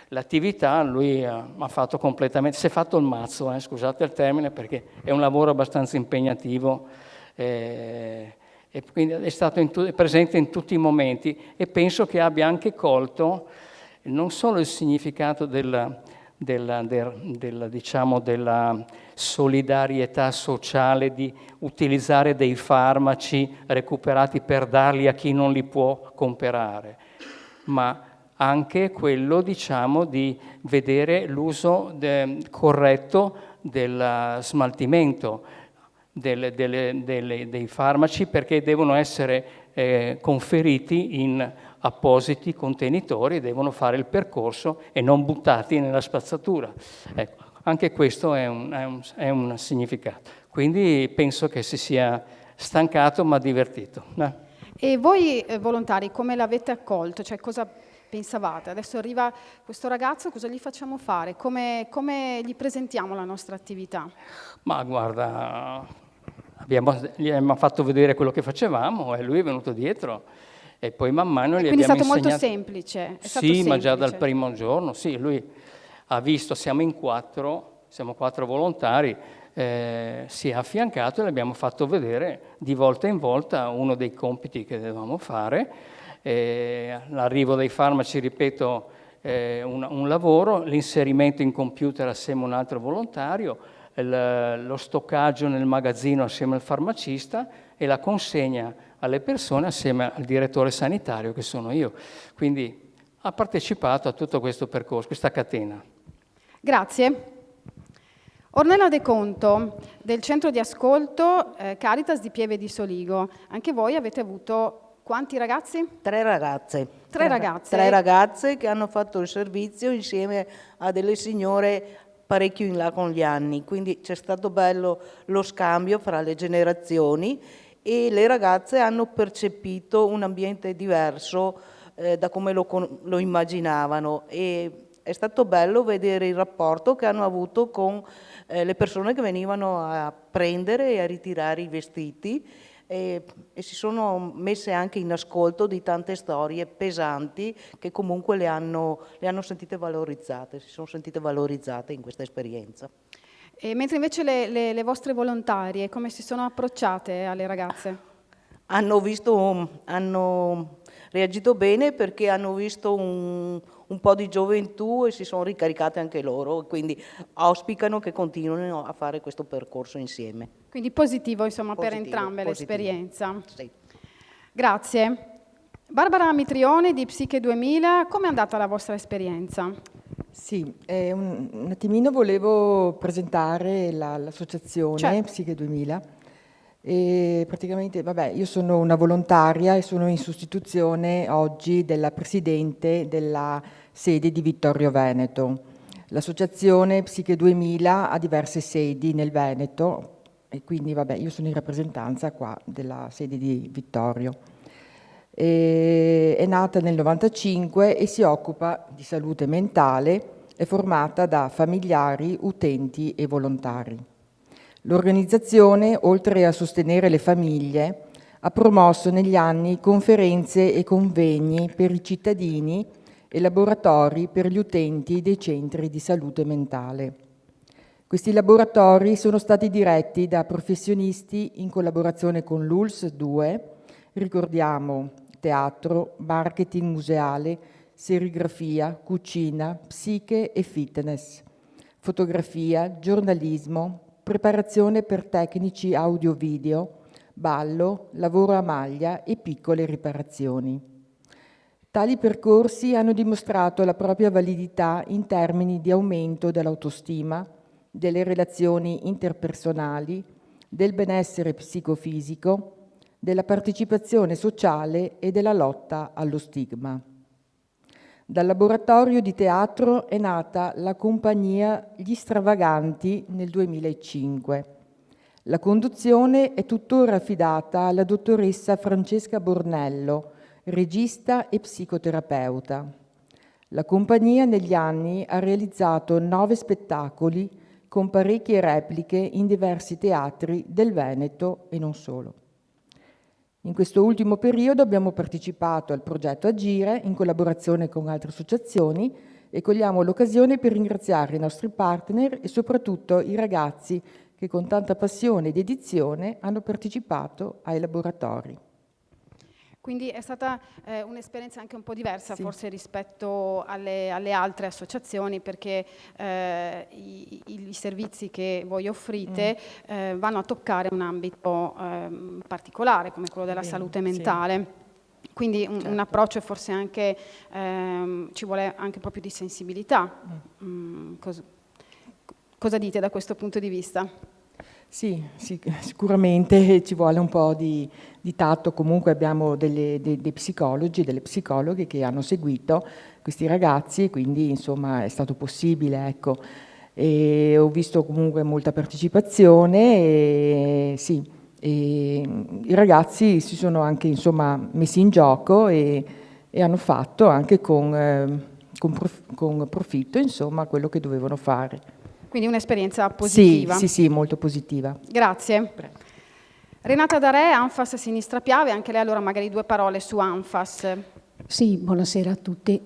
l'attività lui ha fatto completamente, si è fatto il mazzo, scusate il termine, perché è un lavoro abbastanza impegnativo e quindi è stato presente in tutti i momenti e penso che abbia anche colto non solo il significato della solidarietà sociale, di utilizzare dei farmaci recuperati per darli a chi non li può comprare, ma anche quello, di vedere l'uso corretto del smaltimento dei farmaci, perché devono essere conferiti in appositi contenitori e devono fare il percorso e non buttati nella spazzatura. Ecco. Anche questo è un significato. Quindi penso che si sia stancato ma divertito. E voi volontari come l'avete accolto? Cioè cosa pensavate? Adesso arriva questo ragazzo, cosa gli facciamo fare? Come gli presentiamo la nostra attività? Ma guarda, gli abbiamo fatto vedere quello che facevamo e lui è venuto dietro e poi man mano gli abbiamo insegnato. Quindi è stato molto semplice? Sì, ma già dal primo giorno, sì, lui ha visto, siamo in 4, siamo 4 volontari, si è affiancato e le abbiamo fatto vedere di volta in volta uno dei compiti che dovevamo fare. L'arrivo dei farmaci, ripeto, un lavoro, l'inserimento in computer assieme a un altro volontario, lo stoccaggio nel magazzino assieme al farmacista e la consegna alle persone assieme al direttore sanitario che sono io. Quindi ha partecipato a tutto questo percorso, questa catena. Grazie. Ornella De Conto, del centro di ascolto Caritas di Pieve di Soligo. Anche voi avete avuto quanti ragazzi? 3 ragazze. 3 ragazze. 3 ragazze che hanno fatto il servizio insieme a delle signore parecchio in là con gli anni. Quindi c'è stato bello lo scambio fra le generazioni e le ragazze hanno percepito un ambiente diverso da come lo immaginavano. E è stato bello vedere il rapporto che hanno avuto con le persone che venivano a prendere e a ritirare i vestiti e si sono messe anche in ascolto di tante storie pesanti che comunque le hanno sentite valorizzate, si sono sentite valorizzate in questa esperienza. E mentre invece le vostre volontarie come si sono approcciate alle ragazze? Hanno reagito bene perché hanno visto un po' di gioventù e si sono ricaricate anche loro, quindi auspicano che continuino a fare questo percorso insieme. Quindi positivo, insomma, per entrambe l'esperienza. Sì. Grazie. Barbara Mitrione di Psiche 2000, come è andata la vostra esperienza? Sì, un attimino volevo presentare l'associazione Certo. Psiche 2000. E praticamente, io sono una volontaria e sono in sostituzione oggi della presidente della sede di Vittorio Veneto. L'associazione Psiche 2000 ha diverse sedi nel Veneto e quindi io sono in rappresentanza qua della sede di Vittorio. È nata nel 95 e si occupa di salute mentale, è formata da familiari, utenti e volontari. L'organizzazione, oltre a sostenere le famiglie, ha promosso negli anni conferenze e convegni per i cittadini e laboratori per gli utenti dei centri di salute mentale. Questi laboratori sono stati diretti da professionisti in collaborazione con l'ULS 2, ricordiamo teatro, marketing museale, serigrafia, cucina, psiche e fitness, fotografia, giornalismo, preparazione per tecnici audio-video, ballo, lavoro a maglia e piccole riparazioni. Tali percorsi hanno dimostrato la propria validità in termini di aumento dell'autostima, delle relazioni interpersonali, del benessere psicofisico, della partecipazione sociale e della lotta allo stigma. Dal laboratorio di teatro è nata la compagnia Gli Stravaganti nel 2005. La conduzione è tuttora affidata alla dottoressa Francesca Bornello, regista e psicoterapeuta. La compagnia negli anni ha realizzato 9 spettacoli con parecchie repliche in diversi teatri del Veneto e non solo. In questo ultimo periodo abbiamo partecipato al progetto Agire in collaborazione con altre associazioni e cogliamo l'occasione per ringraziare i nostri partner e soprattutto i ragazzi che con tanta passione e dedizione hanno partecipato ai laboratori. Quindi è stata un'esperienza anche un po' diversa Sì. forse rispetto alle altre associazioni perché i servizi che voi offrite vanno a toccare un ambito particolare come quello della salute mentale. Sì. Quindi un approccio forse anche, ci vuole anche proprio di sensibilità. Cosa dite da questo punto di vista? Sì, sicuramente ci vuole un po' di tatto, comunque abbiamo dei psicologi, delle psicologhe che hanno seguito questi ragazzi, quindi insomma è stato possibile, ecco. e ho visto comunque molta partecipazione e sì, e i ragazzi si sono anche insomma messi in gioco e hanno fatto anche con profitto insomma quello che dovevano fare. Quindi un'esperienza positiva. Sì, molto positiva. Grazie. Renata Darè, Anfas Sinistra Piave, anche lei allora magari 2 parole su Anfas. Sì, buonasera a tutti.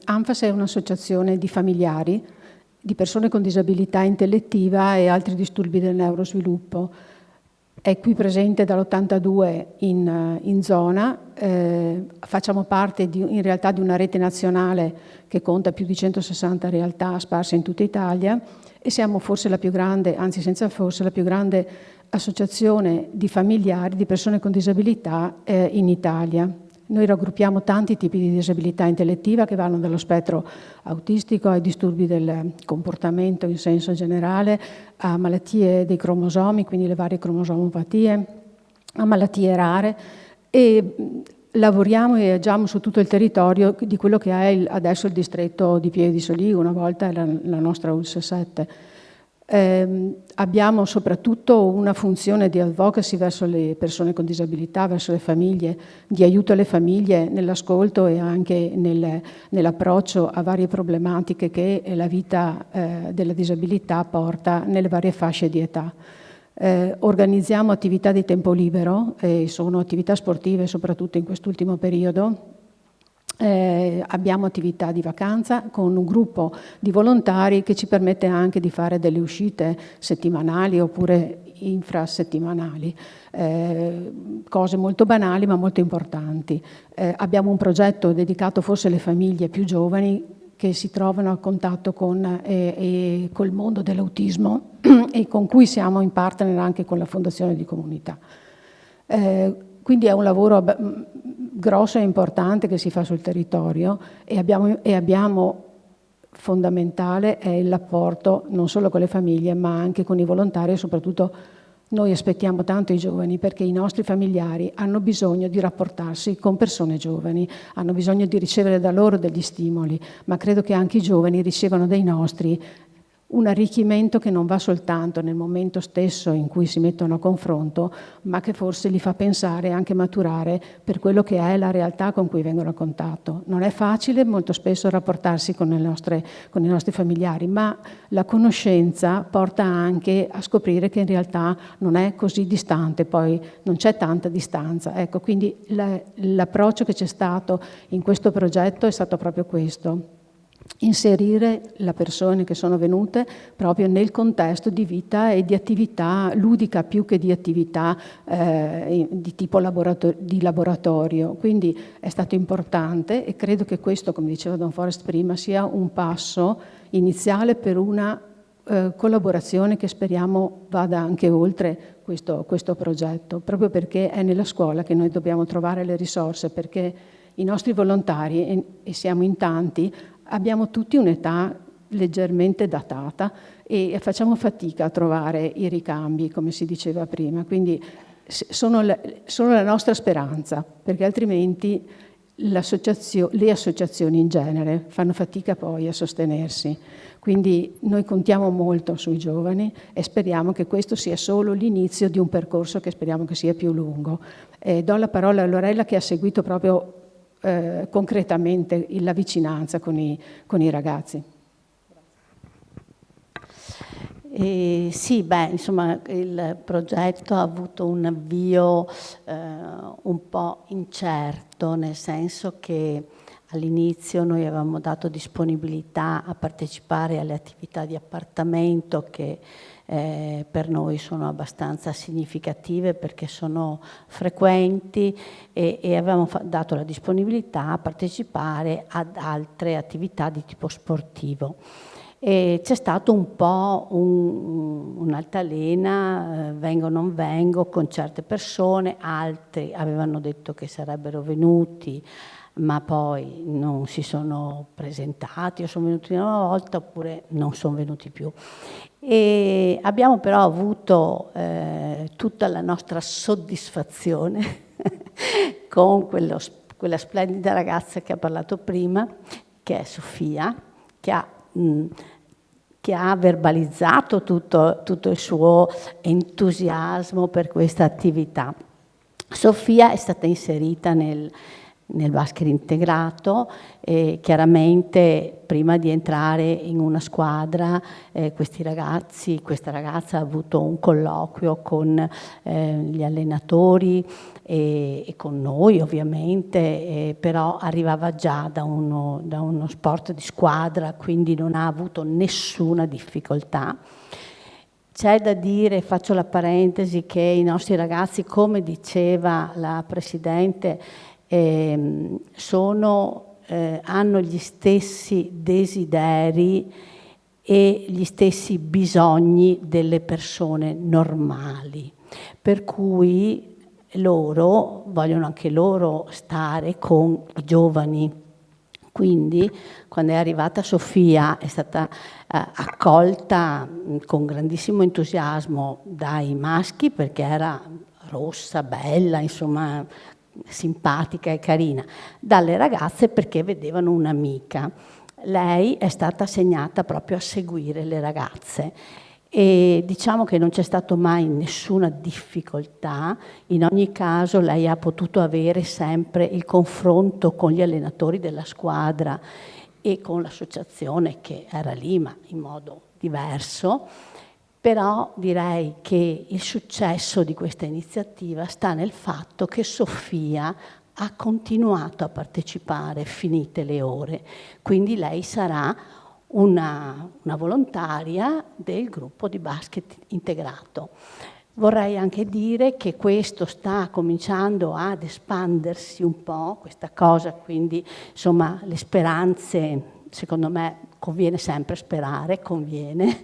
Anfas è un'associazione di familiari di persone con disabilità intellettiva e altri disturbi del neurosviluppo. È qui presente dall'82 in zona, facciamo parte in realtà di una rete nazionale che conta più di 160 realtà sparse in tutta Italia e siamo forse la più grande, anzi senza forse, la più grande associazione di familiari di persone con disabilità in Italia. Noi raggruppiamo tanti tipi di disabilità intellettiva che vanno dallo spettro autistico ai disturbi del comportamento in senso generale, a malattie dei cromosomi, quindi le varie cromosomopatie, a malattie rare e lavoriamo e agiamo su tutto il territorio di quello che è adesso il distretto di Pieve di Soligo, una volta era la nostra ULSS 7. Abbiamo soprattutto una funzione di advocacy verso le persone con disabilità, verso le famiglie, di aiuto alle famiglie nell'ascolto e anche nell'approccio a varie problematiche che la vita della disabilità porta nelle varie fasce di età. Organizziamo attività di tempo libero, sono attività sportive soprattutto in quest'ultimo periodo. Abbiamo attività di vacanza con un gruppo di volontari che ci permette anche di fare delle uscite settimanali oppure infrasettimanali, cose molto banali ma molto importanti. Abbiamo un progetto dedicato forse alle famiglie più giovani che si trovano a contatto col mondo dell'autismo e con cui siamo in partner anche con la Fondazione di Comunità. Quindi è un lavoro grosso e importante che si fa sul territorio e abbiamo fondamentale è il rapporto non solo con le famiglie ma anche con i volontari e soprattutto noi aspettiamo tanto i giovani perché i nostri familiari hanno bisogno di rapportarsi con persone giovani, hanno bisogno di ricevere da loro degli stimoli, ma credo che anche i giovani ricevano dai nostri un arricchimento che non va soltanto nel momento stesso in cui si mettono a confronto, ma che forse li fa pensare e anche maturare per quello che è la realtà con cui vengono a contatto. Non è facile molto spesso rapportarsi con i nostri familiari, ma la conoscenza porta anche a scoprire che in realtà non è così distante, poi non c'è tanta distanza. Ecco, quindi l'approccio che c'è stato in questo progetto è stato proprio questo. Inserire le persone che sono venute proprio nel contesto di vita e di attività ludica più che di attività di tipo laboratorio. Quindi è stato importante e credo che questo, come diceva Don Forest prima, sia un passo iniziale per una collaborazione che speriamo vada anche oltre questo progetto, proprio perché è nella scuola che noi dobbiamo trovare le risorse, perché i nostri volontari, e siamo in tanti, abbiamo tutti un'età leggermente datata e facciamo fatica a trovare i ricambi, come si diceva prima, quindi sono la nostra speranza, perché altrimenti le associazioni in genere fanno fatica poi a sostenersi. Quindi noi contiamo molto sui giovani e speriamo che questo sia solo l'inizio di un percorso che speriamo che sia più lungo. Do la parola a Lorella che ha seguito proprio concretamente la vicinanza con i ragazzi. Sì, insomma il progetto ha avuto un avvio un po' incerto, nel senso che all'inizio noi avevamo dato disponibilità a partecipare alle attività di appartamento che per noi sono abbastanza significative perché sono frequenti e avevamo dato la disponibilità a partecipare ad altre attività di tipo sportivo. E c'è stato un po' un'altalena, vengo o non vengo, con certe persone, altri avevano detto che sarebbero venuti, ma poi non si sono presentati o sono venuti una volta oppure non sono venuti più. E abbiamo però avuto tutta la nostra soddisfazione con quella splendida ragazza che ha parlato prima, che è Sofia, che che ha verbalizzato tutto il suo entusiasmo per questa attività. Sofia è stata inserita nel basket integrato e chiaramente prima di entrare in una squadra questa ragazza ha avuto un colloquio con gli allenatori e con noi ovviamente, però arrivava già da uno sport di squadra, quindi non ha avuto nessuna difficoltà. C'è da dire, faccio la parentesi, che i nostri ragazzi, come diceva la Presidente, hanno gli stessi desideri e gli stessi bisogni delle persone normali, per cui vogliono anche loro stare con i giovani. Quindi quando è arrivata Sofia è stata accolta con grandissimo entusiasmo dai maschi, perché era rossa, bella, insomma simpatica e carina, dalle ragazze perché vedevano un'amica. Lei è stata assegnata proprio a seguire le ragazze e diciamo che non c'è stato mai nessuna difficoltà. In ogni caso lei ha potuto avere sempre il confronto con gli allenatori della squadra e con l'associazione che era lì, ma in modo diverso. Però direi che il successo di questa iniziativa sta nel fatto che Sofia ha continuato a partecipare finite le ore, quindi lei sarà una volontaria del gruppo di basket integrato. Vorrei anche dire che questo sta cominciando ad espandersi un po', questa cosa, quindi insomma le speranze, secondo me conviene sempre sperare, conviene,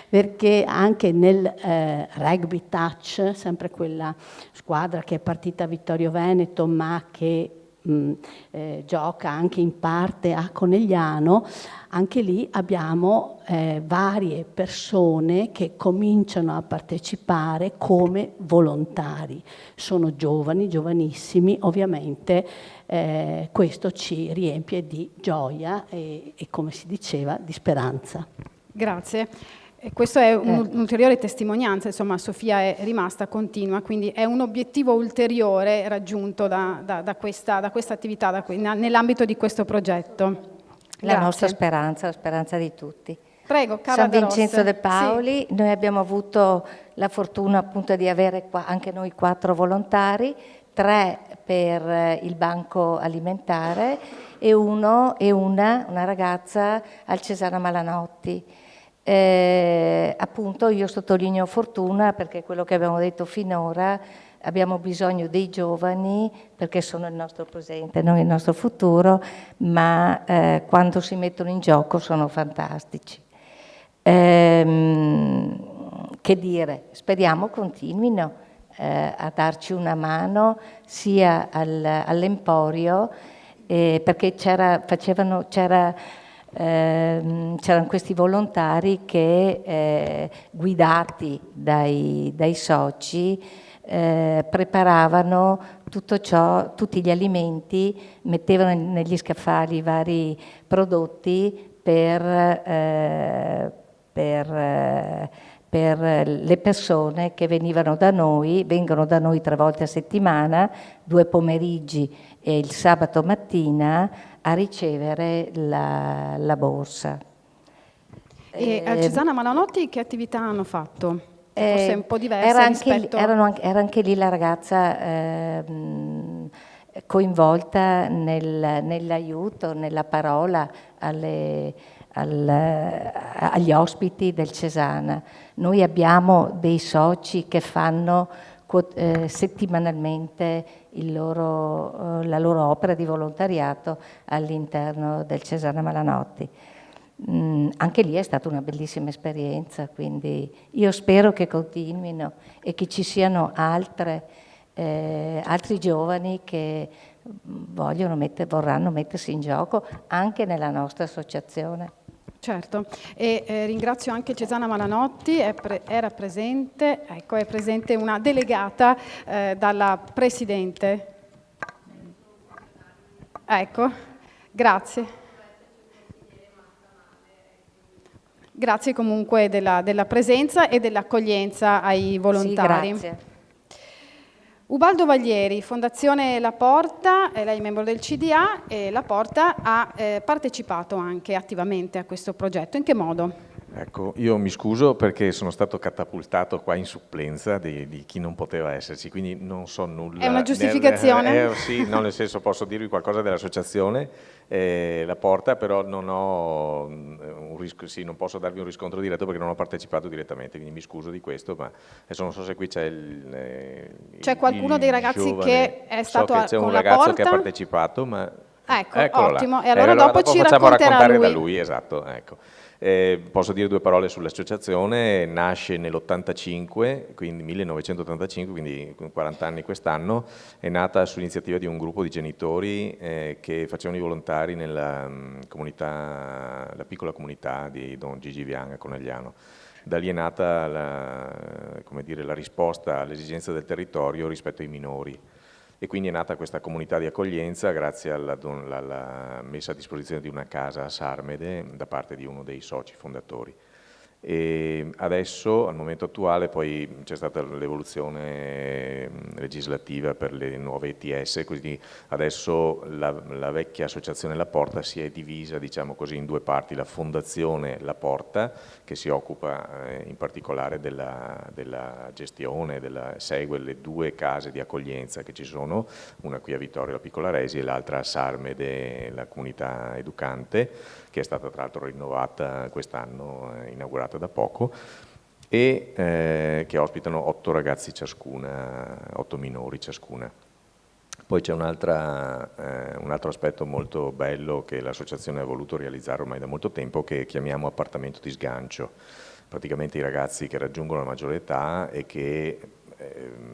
perché anche nel Rugby Touch, sempre quella squadra che è partita a Vittorio Veneto ma che gioca anche in parte a Conegliano, anche lì abbiamo varie persone che cominciano a partecipare come volontari. Sono giovani, giovanissimi, ovviamente questo ci riempie di gioia e come si diceva, di speranza. Grazie. E questo è un'ulteriore testimonianza, insomma Sofia è rimasta continua, quindi è un obiettivo ulteriore raggiunto da questa attività, nell'ambito di questo progetto. La nostra speranza, la speranza di tutti. Prego, Carla San Vincenzo Ross. De Paoli, sì. Noi abbiamo avuto la fortuna appunto di avere anche noi 4 volontari, 3 per il banco alimentare e una ragazza al Cesana Malanotti. Appunto io sottolineo fortuna perché quello che abbiamo detto finora, abbiamo bisogno dei giovani perché sono il nostro presente, non il nostro futuro, ma quando si mettono in gioco sono fantastici. Che dire, speriamo continuino a darci una mano sia all'Emporio perché c'erano questi volontari che guidati dai soci preparavano tutto ciò, tutti gli alimenti, mettevano negli scaffali i vari prodotti per le persone che vengono da noi 3 volte a settimana, 2 pomeriggi e il sabato mattina a ricevere la borsa. E a Cesana Malanotti che attività hanno fatto? Forse un po' diversa rispetto... Era anche lì la ragazza coinvolta nell'aiuto, nella parola agli ospiti del Cesana. Noi abbiamo dei soci che fanno settimanalmente la loro opera di volontariato all'interno del Cesana Malanotti. Anche lì è stata una bellissima esperienza, quindi io spero che continuino e che ci siano altri giovani che vorranno mettersi in gioco anche nella nostra associazione. Certo, e ringrazio anche Cesana Malanotti, era presente, ecco, è presente una delegata dalla Presidente. Ecco, grazie. Grazie comunque della presenza e dell'accoglienza ai volontari. Sì, grazie. Ubaldo Vaglieri, Fondazione La Porta, lei è membro del CDA e La Porta ha partecipato anche attivamente a questo progetto. In che modo? Ecco, io mi scuso perché sono stato catapultato qua in supplenza di chi non poteva esserci, quindi non so nulla. È una giustificazione? Sì, no, nel senso posso dirvi qualcosa dell'associazione La Porta, però non ho un rischio, sì, non posso darvi un riscontro diretto perché non ho partecipato direttamente, quindi mi scuso di questo, ma adesso non so se qui c'è C'è qualcuno dei ragazzi giovane, che è stato so che c'è con un La ragazzo Porta? che ha partecipato, ma Ecco, eccolo ottimo. là. E allora dopo ci facciamo racconterà raccontare lui. da lui, esatto, ecco. Posso dire due parole sull'associazione, nasce nell'85, quindi 1985, quindi 40 anni quest'anno, è nata su iniziativa di un gruppo di genitori che facevano i volontari nella comunità, la piccola comunità di Don Gigi Vian a Conegliano. Da lì è nata la risposta all'esigenza del territorio rispetto ai minori. E quindi è nata questa comunità di accoglienza grazie alla messa a disposizione di una casa a Sarmede da parte di uno dei soci fondatori. E adesso, al momento attuale, poi c'è stata l'evoluzione legislativa per le nuove ETS, quindi adesso la vecchia associazione La Porta si è divisa, diciamo così, in due parti: la fondazione La Porta, che si occupa in particolare della gestione, segue le due case di accoglienza che ci sono, una qui a Vittorio, la Piccola Resi, e l'altra a Sarmede, la comunità educante, che è stata tra l'altro rinnovata quest'anno, inaugurata da poco, e che ospitano 8 ragazzi ciascuna, 8 minori ciascuna. Poi c'è un altro aspetto molto bello che l'associazione ha voluto realizzare ormai da molto tempo, che chiamiamo appartamento di sgancio. Praticamente i ragazzi che raggiungono la maggiore età e che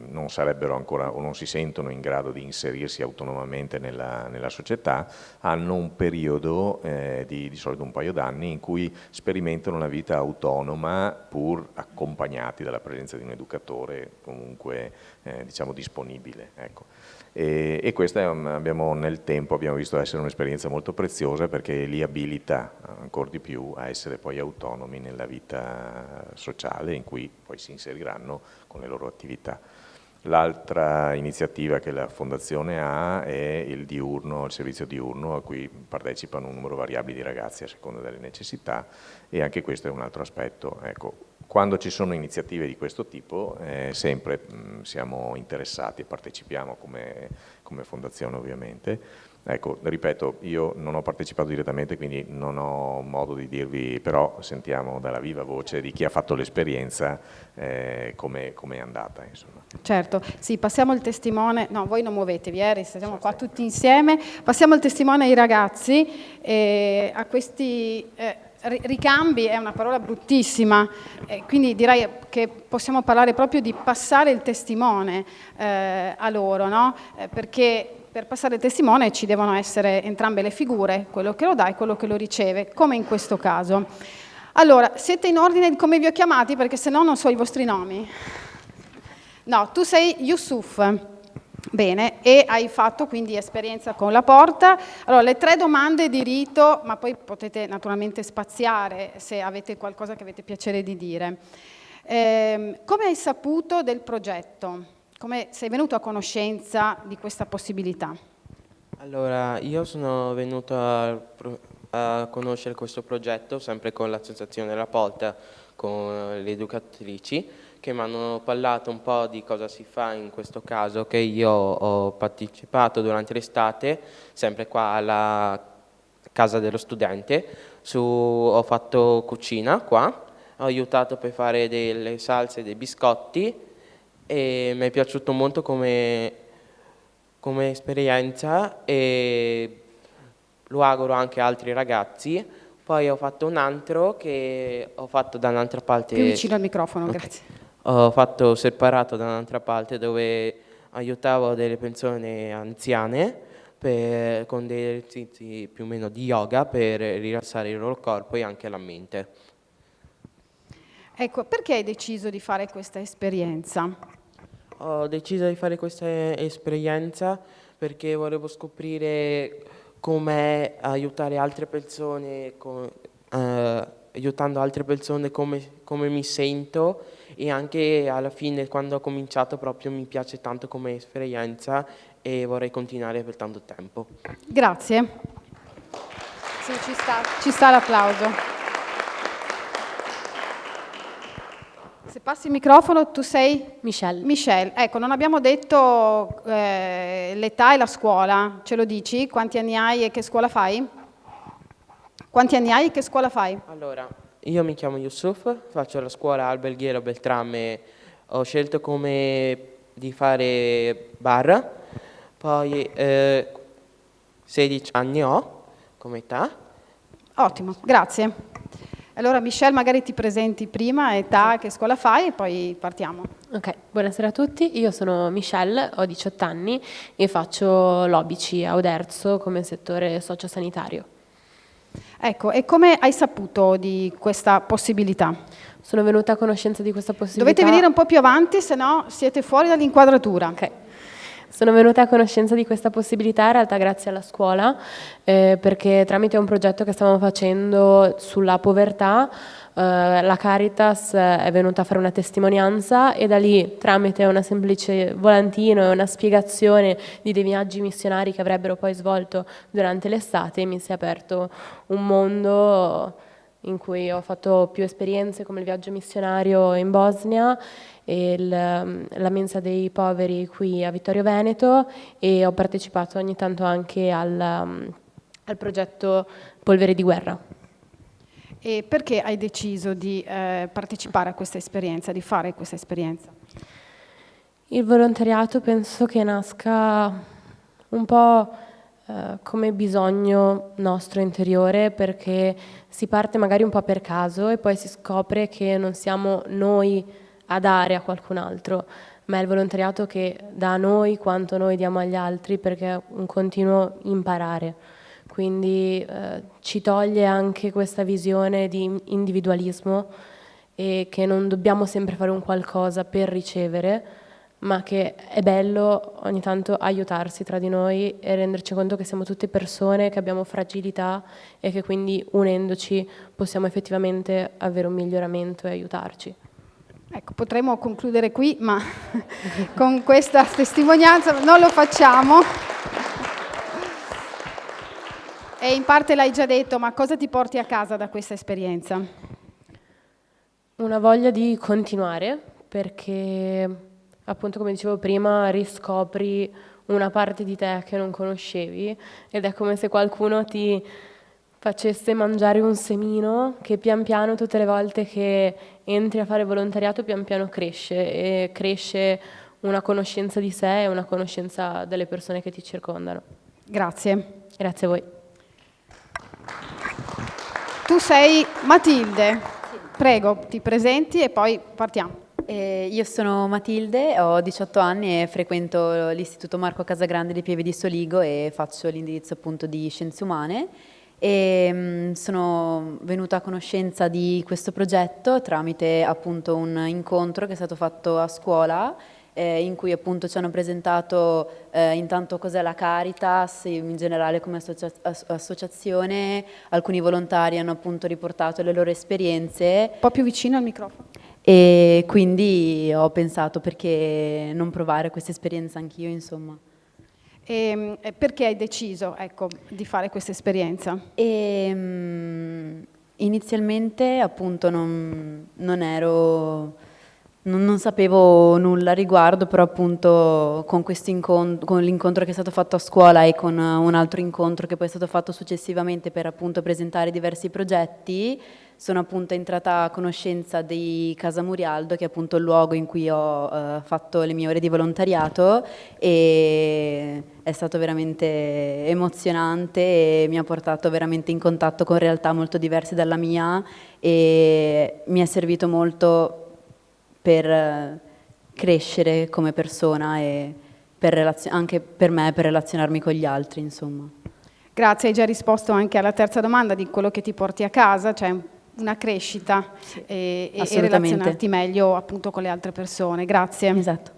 non sarebbero ancora o non si sentono in grado di inserirsi autonomamente nella società, hanno un periodo di solito un paio d'anni in cui sperimentano una vita autonoma, pur accompagnati dalla presenza di un educatore comunque diciamo disponibile. Ecco. E questa nel tempo abbiamo visto essere un'esperienza molto preziosa, perché li abilita ancora di più a essere poi autonomi nella vita sociale in cui poi si inseriranno con le loro attività. L'altra iniziativa che la Fondazione ha è il servizio diurno, a cui partecipano un numero variabile di ragazzi a seconda delle necessità, e anche questo è un altro aspetto. Ecco, quando ci sono iniziative di questo tipo sempre siamo interessati e partecipiamo come Fondazione, ovviamente. Ecco, ripeto, io non ho partecipato direttamente, quindi non ho modo di dirvi, però sentiamo dalla viva voce di chi ha fatto l'esperienza come è andata, insomma. Certo, sì, passiamo il testimone, no, voi non muovetevi, stiamo qua tutti insieme, passiamo il testimone ai ragazzi, a questi ricambi è una parola bruttissima, quindi direi che possiamo parlare proprio di passare il testimone a loro, no? Perché per passare il testimone ci devono essere entrambe le figure, quello che lo dà e quello che lo riceve, come in questo caso. Allora, siete in ordine di come vi ho chiamati? Perché se no non so i vostri nomi. No, tu sei Yusuf. Bene, e hai fatto quindi esperienza con La Porta. Allora, le 3 domande di rito, ma poi potete naturalmente spaziare se avete qualcosa che avete piacere di dire. Come hai saputo del progetto? Come sei venuto a conoscenza di questa possibilità? Allora, io sono venuto a conoscere questo progetto sempre con l'associazione La Porta, con le educatrici, che mi hanno parlato un po' di cosa si fa in questo caso, che io ho partecipato durante l'estate, sempre qua alla casa dello studente, ho fatto cucina qua, ho aiutato per fare delle salse e dei biscotti, e mi è piaciuto molto come esperienza, e lo auguro anche a altri ragazzi. Poi ho fatto un altro che ho fatto da un'altra parte. Più vicino al microfono, okay. Grazie. Ho fatto separato da un'altra parte, dove aiutavo delle persone anziane con dei esercizi più o meno di yoga per rilassare il loro corpo e anche la mente. Ecco, perché hai deciso di fare questa esperienza? Ho deciso di fare questa esperienza perché volevo scoprire com'è aiutare altre persone aiutando altre persone come mi sento, e anche alla fine, quando ho cominciato, proprio mi piace tanto come esperienza e vorrei continuare per tanto tempo. Grazie. Sì, ci sta l'applauso. Se passi il microfono, tu sei? Michelle. Michelle, ecco, non abbiamo detto l'età e la scuola, ce lo dici? Quanti anni hai e che scuola fai? Quanti anni hai e che scuola fai? Allora, io mi chiamo Yusuf, faccio la scuola Alberghiero Beltrame, ho scelto di fare barra, poi 16 anni ho come età. Ottimo, grazie. Allora Michelle, magari ti presenti prima, età, che scuola fai e poi partiamo. Ok, buonasera a tutti, io sono Michelle, ho 18 anni e faccio l'Obici a Oderzo come settore sociosanitario. Ecco, e come hai saputo di questa possibilità? Sono venuta a conoscenza di questa possibilità. Dovete venire un po' più avanti, se no siete fuori dall'inquadratura. Ok. Sono venuta a conoscenza di questa possibilità in realtà grazie alla scuola, perché tramite un progetto che stavamo facendo sulla povertà, la Caritas è venuta a fare una testimonianza e da lì, tramite una semplice volantino e una spiegazione di dei viaggi missionari che avrebbero poi svolto durante l'estate, mi si è aperto un mondo in cui ho fatto più esperienze come il viaggio missionario in Bosnia e la mensa dei poveri qui a Vittorio Veneto, e ho partecipato ogni tanto anche al progetto Polvere di Guerra. E perché hai deciso di partecipare a questa esperienza, di fare questa esperienza? Il volontariato penso che nasca un po' come bisogno nostro interiore, perché si parte magari un po' per caso e poi si scopre che non siamo noi a dare a qualcun altro, ma è il volontariato che dà a noi quanto noi diamo agli altri, perché è un continuo imparare. Quindi ci toglie anche questa visione di individualismo e che non dobbiamo sempre fare un qualcosa per ricevere, ma che è bello ogni tanto aiutarsi tra di noi e renderci conto che siamo tutte persone, che abbiamo fragilità e che quindi unendoci possiamo effettivamente avere un miglioramento e aiutarci. Ecco, potremmo concludere qui, ma con questa testimonianza non lo facciamo. E in parte l'hai già detto, ma cosa ti porti a casa da questa esperienza? Una voglia di continuare, perché appunto, come dicevo prima, riscopri una parte di te che non conoscevi ed è come se qualcuno ti facesse mangiare un semino che pian piano, tutte le volte che entri a fare volontariato, pian piano cresce, e cresce una conoscenza di sé e una conoscenza delle persone che ti circondano. Grazie. Grazie a voi. Tu sei Matilde, prego, ti presenti e poi partiamo. Io sono Matilde, ho 18 anni e frequento l'Istituto Marco Casagrande di Pieve di Soligo e faccio l'indirizzo appunto di Scienze Umane, e sono venuta a conoscenza di questo progetto tramite appunto un incontro che è stato fatto a scuola, in cui appunto ci hanno presentato intanto cos'è la Caritas, in generale come associazione, alcuni volontari hanno appunto riportato le loro esperienze. Un po' più vicino al microfono. E quindi ho pensato, perché non provare questa esperienza anch'io, insomma. E perché hai deciso, ecco, di fare questa esperienza? Inizialmente appunto non sapevo nulla a riguardo, però appunto con l'incontro che è stato fatto a scuola e con un altro incontro che poi è stato fatto successivamente per appunto presentare diversi progetti, sono appunto entrata a conoscenza di Casa Murialdo, che è appunto il luogo in cui ho fatto le mie ore di volontariato, e è stato veramente emozionante e mi ha portato veramente in contatto con realtà molto diverse dalla mia, e mi è servito molto per crescere come persona e anche per me per relazionarmi con gli altri, insomma. Grazie, hai già risposto anche alla terza domanda di quello che ti porti a casa, cioè una crescita, sì, e relazionarti meglio appunto con le altre persone. Grazie. Esatto.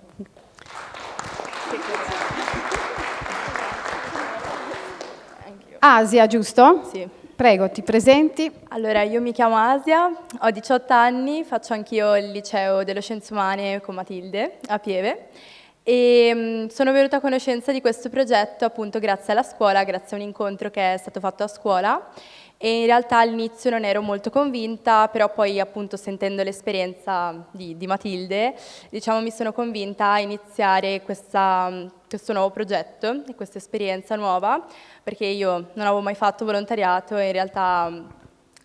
Asia, giusto? Sì. Prego, ti presenti. Allora, io mi chiamo Asia, ho 18 anni, faccio anch'io il liceo delle scienze umane con Matilde a Pieve e sono venuta a conoscenza di questo progetto appunto grazie alla scuola, grazie a un incontro che è stato fatto a scuola e in realtà all'inizio non ero molto convinta, però poi appunto sentendo l'esperienza di Matilde, diciamo mi sono convinta a iniziare questo nuovo progetto, questa esperienza nuova, perché io non avevo mai fatto volontariato e in realtà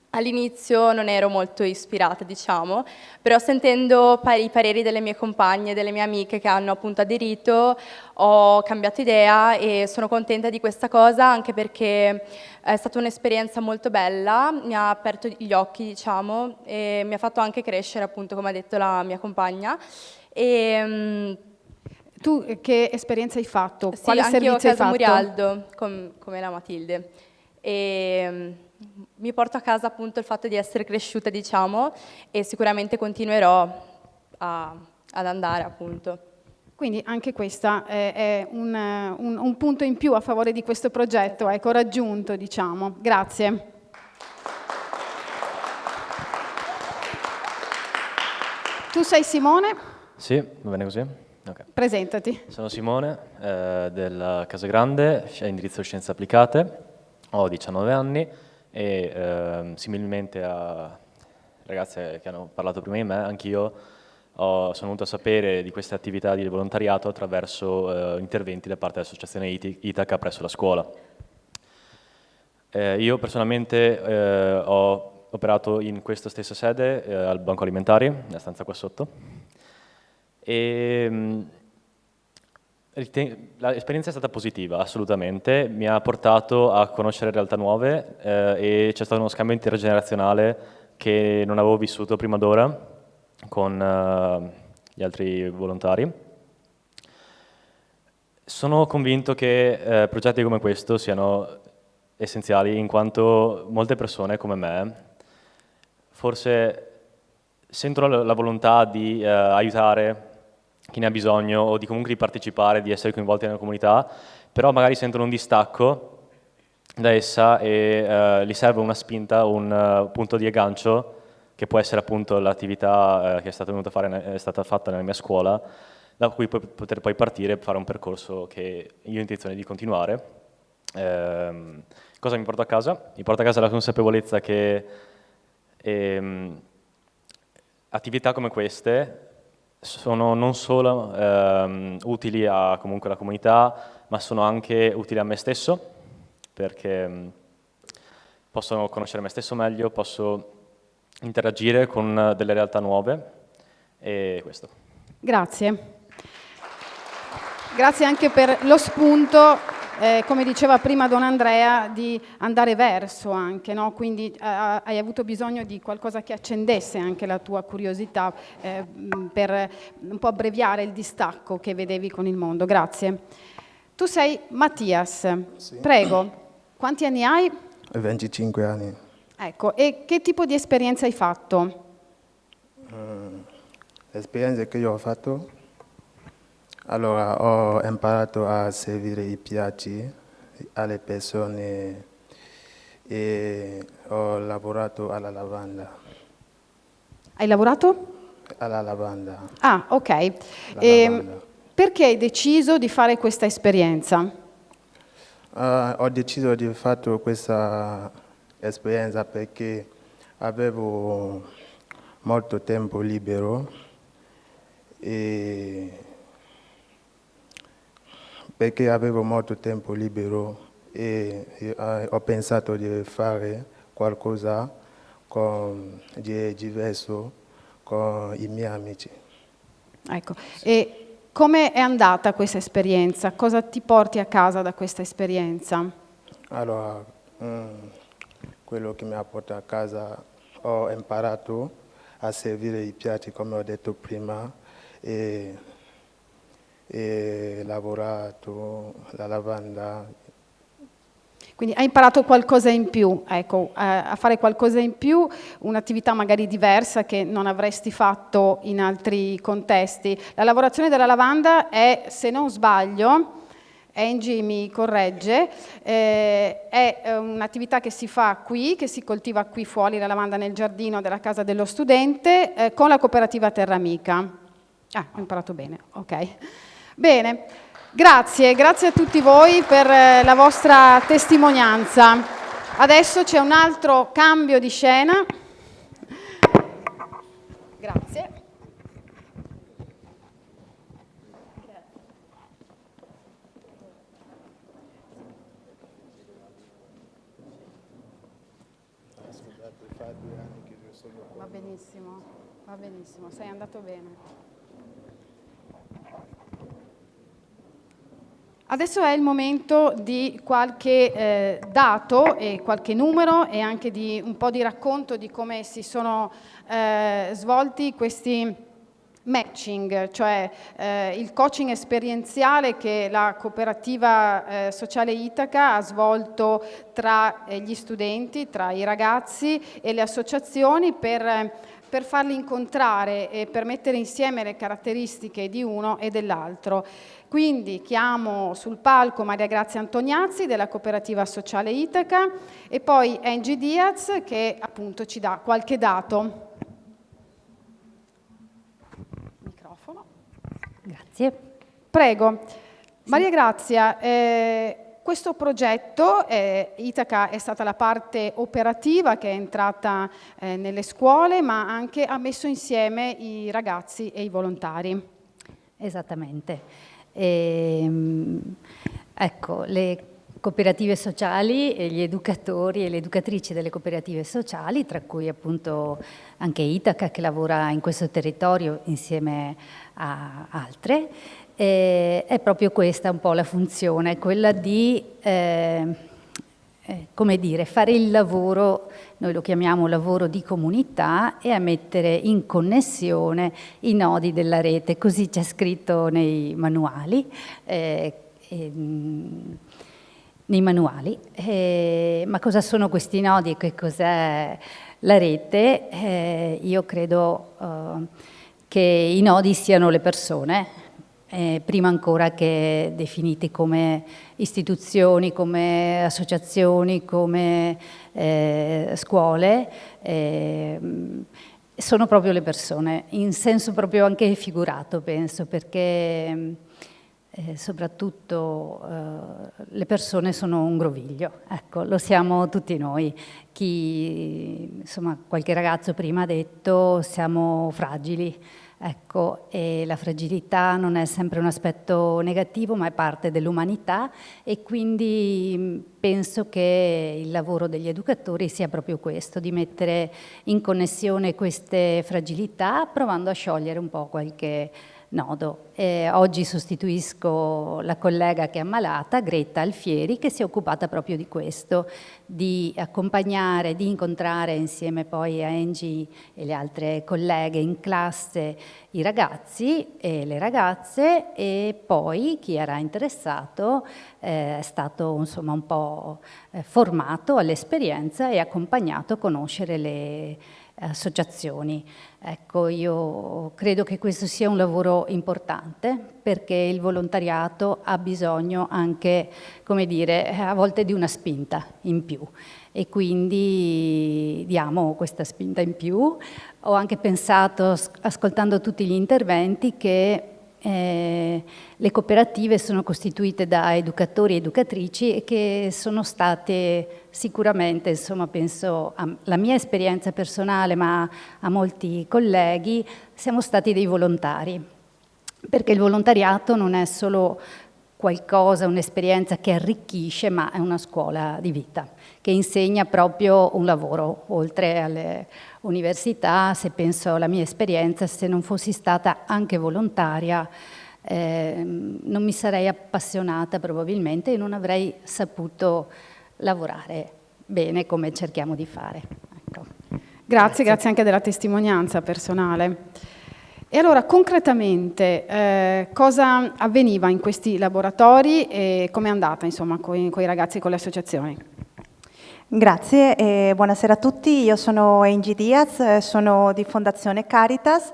all'inizio non ero molto ispirata, diciamo, però sentendo i pareri delle mie compagne, delle mie amiche che hanno appunto aderito, ho cambiato idea e sono contenta di questa cosa anche perché è stata un'esperienza molto bella, mi ha aperto gli occhi, diciamo, e mi ha fatto anche crescere, appunto, come ha detto la mia compagna. Tu che esperienza hai fatto? Sì, Quale anche io a servizio hai Casa fatto? Murialdo, come la Matilde. E mi porto a casa appunto il fatto di essere cresciuta, diciamo, e sicuramente continuerò ad andare, appunto. Quindi anche questa è un punto in più a favore di questo progetto, ecco, raggiunto, diciamo. Grazie. Tu sei Simone? Sì, va bene così? Okay. Presentati. Sono Simone, della Casagrande, indirizzo Scienze Applicate, ho 19 anni e similmente a ragazze che hanno parlato prima di me, anch'io sono venuto a sapere di queste attività di volontariato attraverso interventi da parte dell'associazione Itaca presso la scuola. Io personalmente ho operato in questa stessa sede al Banco Alimentari, nella stanza qua sotto, e l'esperienza è stata positiva, assolutamente, mi ha portato a conoscere realtà nuove e c'è stato uno scambio intergenerazionale che non avevo vissuto prima d'ora con gli altri volontari. Sono convinto che progetti come questo siano essenziali in quanto molte persone come me forse sentono la volontà di aiutare chi ne ha bisogno o di comunque di partecipare, di essere coinvolti nella comunità, però magari sentono un distacco da essa e gli serve una spinta, un punto di aggancio che può essere appunto l'attività che è stata fatta nella mia scuola, da cui poter poi partire e fare un percorso che io ho intenzione di continuare. Cosa mi porto a casa? Mi porto a casa la consapevolezza che attività come queste sono non solo utili a comunque alla comunità, ma sono anche utili a me stesso, perché posso conoscere me stesso meglio, posso interagire con delle realtà nuove e questo. Grazie. Grazie anche per lo spunto, come diceva prima Don Andrea, di andare verso anche, no? Quindi hai avuto bisogno di qualcosa che accendesse anche la tua curiosità per un po' abbreviare il distacco che vedevi con il mondo. Grazie. Tu sei Mattias, sì. Prego, quanti anni hai? 25 anni. Ecco, e che tipo di esperienza hai fatto? L'esperienza che io ho fatto? Allora, ho imparato a servire i piatti alle persone e ho lavorato alla lavanda. Hai lavorato? Alla lavanda. Ah, ok. Perché hai deciso di fare questa esperienza? Ho deciso di fare questa esperienza perché avevo molto tempo libero e ho pensato di fare qualcosa di diverso con i miei amici. Ecco, e come è andata questa esperienza? Cosa ti porti a casa da questa esperienza? Allora, quello che mi ha portato a casa, ho imparato a servire i piatti come ho detto prima e lavorato la lavanda. Quindi hai imparato qualcosa in più, ecco, a fare qualcosa in più, un'attività magari diversa che non avresti fatto in altri contesti. La lavorazione della lavanda è, se non sbaglio, Angie mi corregge, è un'attività che si fa qui, che si coltiva qui fuori la lavanda nel giardino della casa dello studente con la cooperativa Terramica. Ah, ho imparato bene, ok. Bene, grazie a tutti voi per la vostra testimonianza. Adesso c'è un altro cambio di scena. Grazie. Va benissimo, sei andato bene. Adesso è il momento di qualche dato e qualche numero e anche di un po' di racconto di come si sono svolti questi matching, cioè il coaching esperienziale che la cooperativa sociale Itaca ha svolto tra gli studenti, tra i ragazzi e le associazioni per farli incontrare e per mettere insieme le caratteristiche di uno e dell'altro. Quindi chiamo sul palco Maria Grazia Antoniazzi della cooperativa sociale Itaca e poi Angie Diaz che appunto ci dà qualche dato. Microfono. Grazie. Prego. Maria Grazia, questo progetto, Itaca è stata la parte operativa che è entrata nelle scuole, ma anche ha messo insieme i ragazzi e i volontari. Esattamente. Ecco, le cooperative sociali e gli educatori e le educatrici delle cooperative sociali, tra cui appunto anche Itaca che lavora in questo territorio insieme a altre, è proprio questa un po' la funzione, quella di come dire, fare il lavoro, noi lo chiamiamo lavoro di comunità, e a mettere in connessione i nodi della rete, così c'è scritto nei manuali. Ma cosa sono questi nodi e che cos'è la rete? Io credo che i nodi siano le persone, prima ancora che definiti come istituzioni, come associazioni, come scuole, sono proprio le persone, in senso proprio anche figurato, penso, perché soprattutto le persone sono un groviglio, ecco, lo siamo tutti noi. Insomma, qualche ragazzo prima ha detto, siamo fragili. Ecco, e la fragilità non è sempre un aspetto negativo, ma è parte dell'umanità, e quindi penso che il lavoro degli educatori sia proprio questo, di mettere in connessione queste fragilità, provando a sciogliere un po' qualche nodo. Oggi sostituisco la collega che è ammalata, Greta Alfieri, che si è occupata proprio di questo, di accompagnare, di incontrare insieme poi a Angie e le altre colleghe in classe i ragazzi e le ragazze, e poi chi era interessato è stato insomma un po' formato all'esperienza e accompagnato a conoscere le associazioni. Ecco, io credo che questo sia un lavoro importante, perché il volontariato ha bisogno anche, come dire, a volte di una spinta in più, e quindi diamo questa spinta in più. Ho anche pensato, ascoltando tutti gli interventi, che le cooperative sono costituite da educatori e educatrici e che sono state sicuramente, insomma, penso alla mia esperienza personale, ma a molti colleghi, siamo stati dei volontari, perché il volontariato non è solo qualcosa, un'esperienza che arricchisce, ma è una scuola di vita che insegna proprio un lavoro, oltre alle università. Se penso alla mia esperienza, se non fossi stata anche volontaria, non mi sarei appassionata probabilmente e non avrei saputo lavorare bene come cerchiamo di fare. Ecco. Grazie anche della testimonianza personale. E allora, concretamente, cosa avveniva in questi laboratori e com'è andata, insomma, con i ragazzi e con le associazioni? Grazie e buonasera a tutti. Io sono Angie Diaz, sono di Fondazione Caritas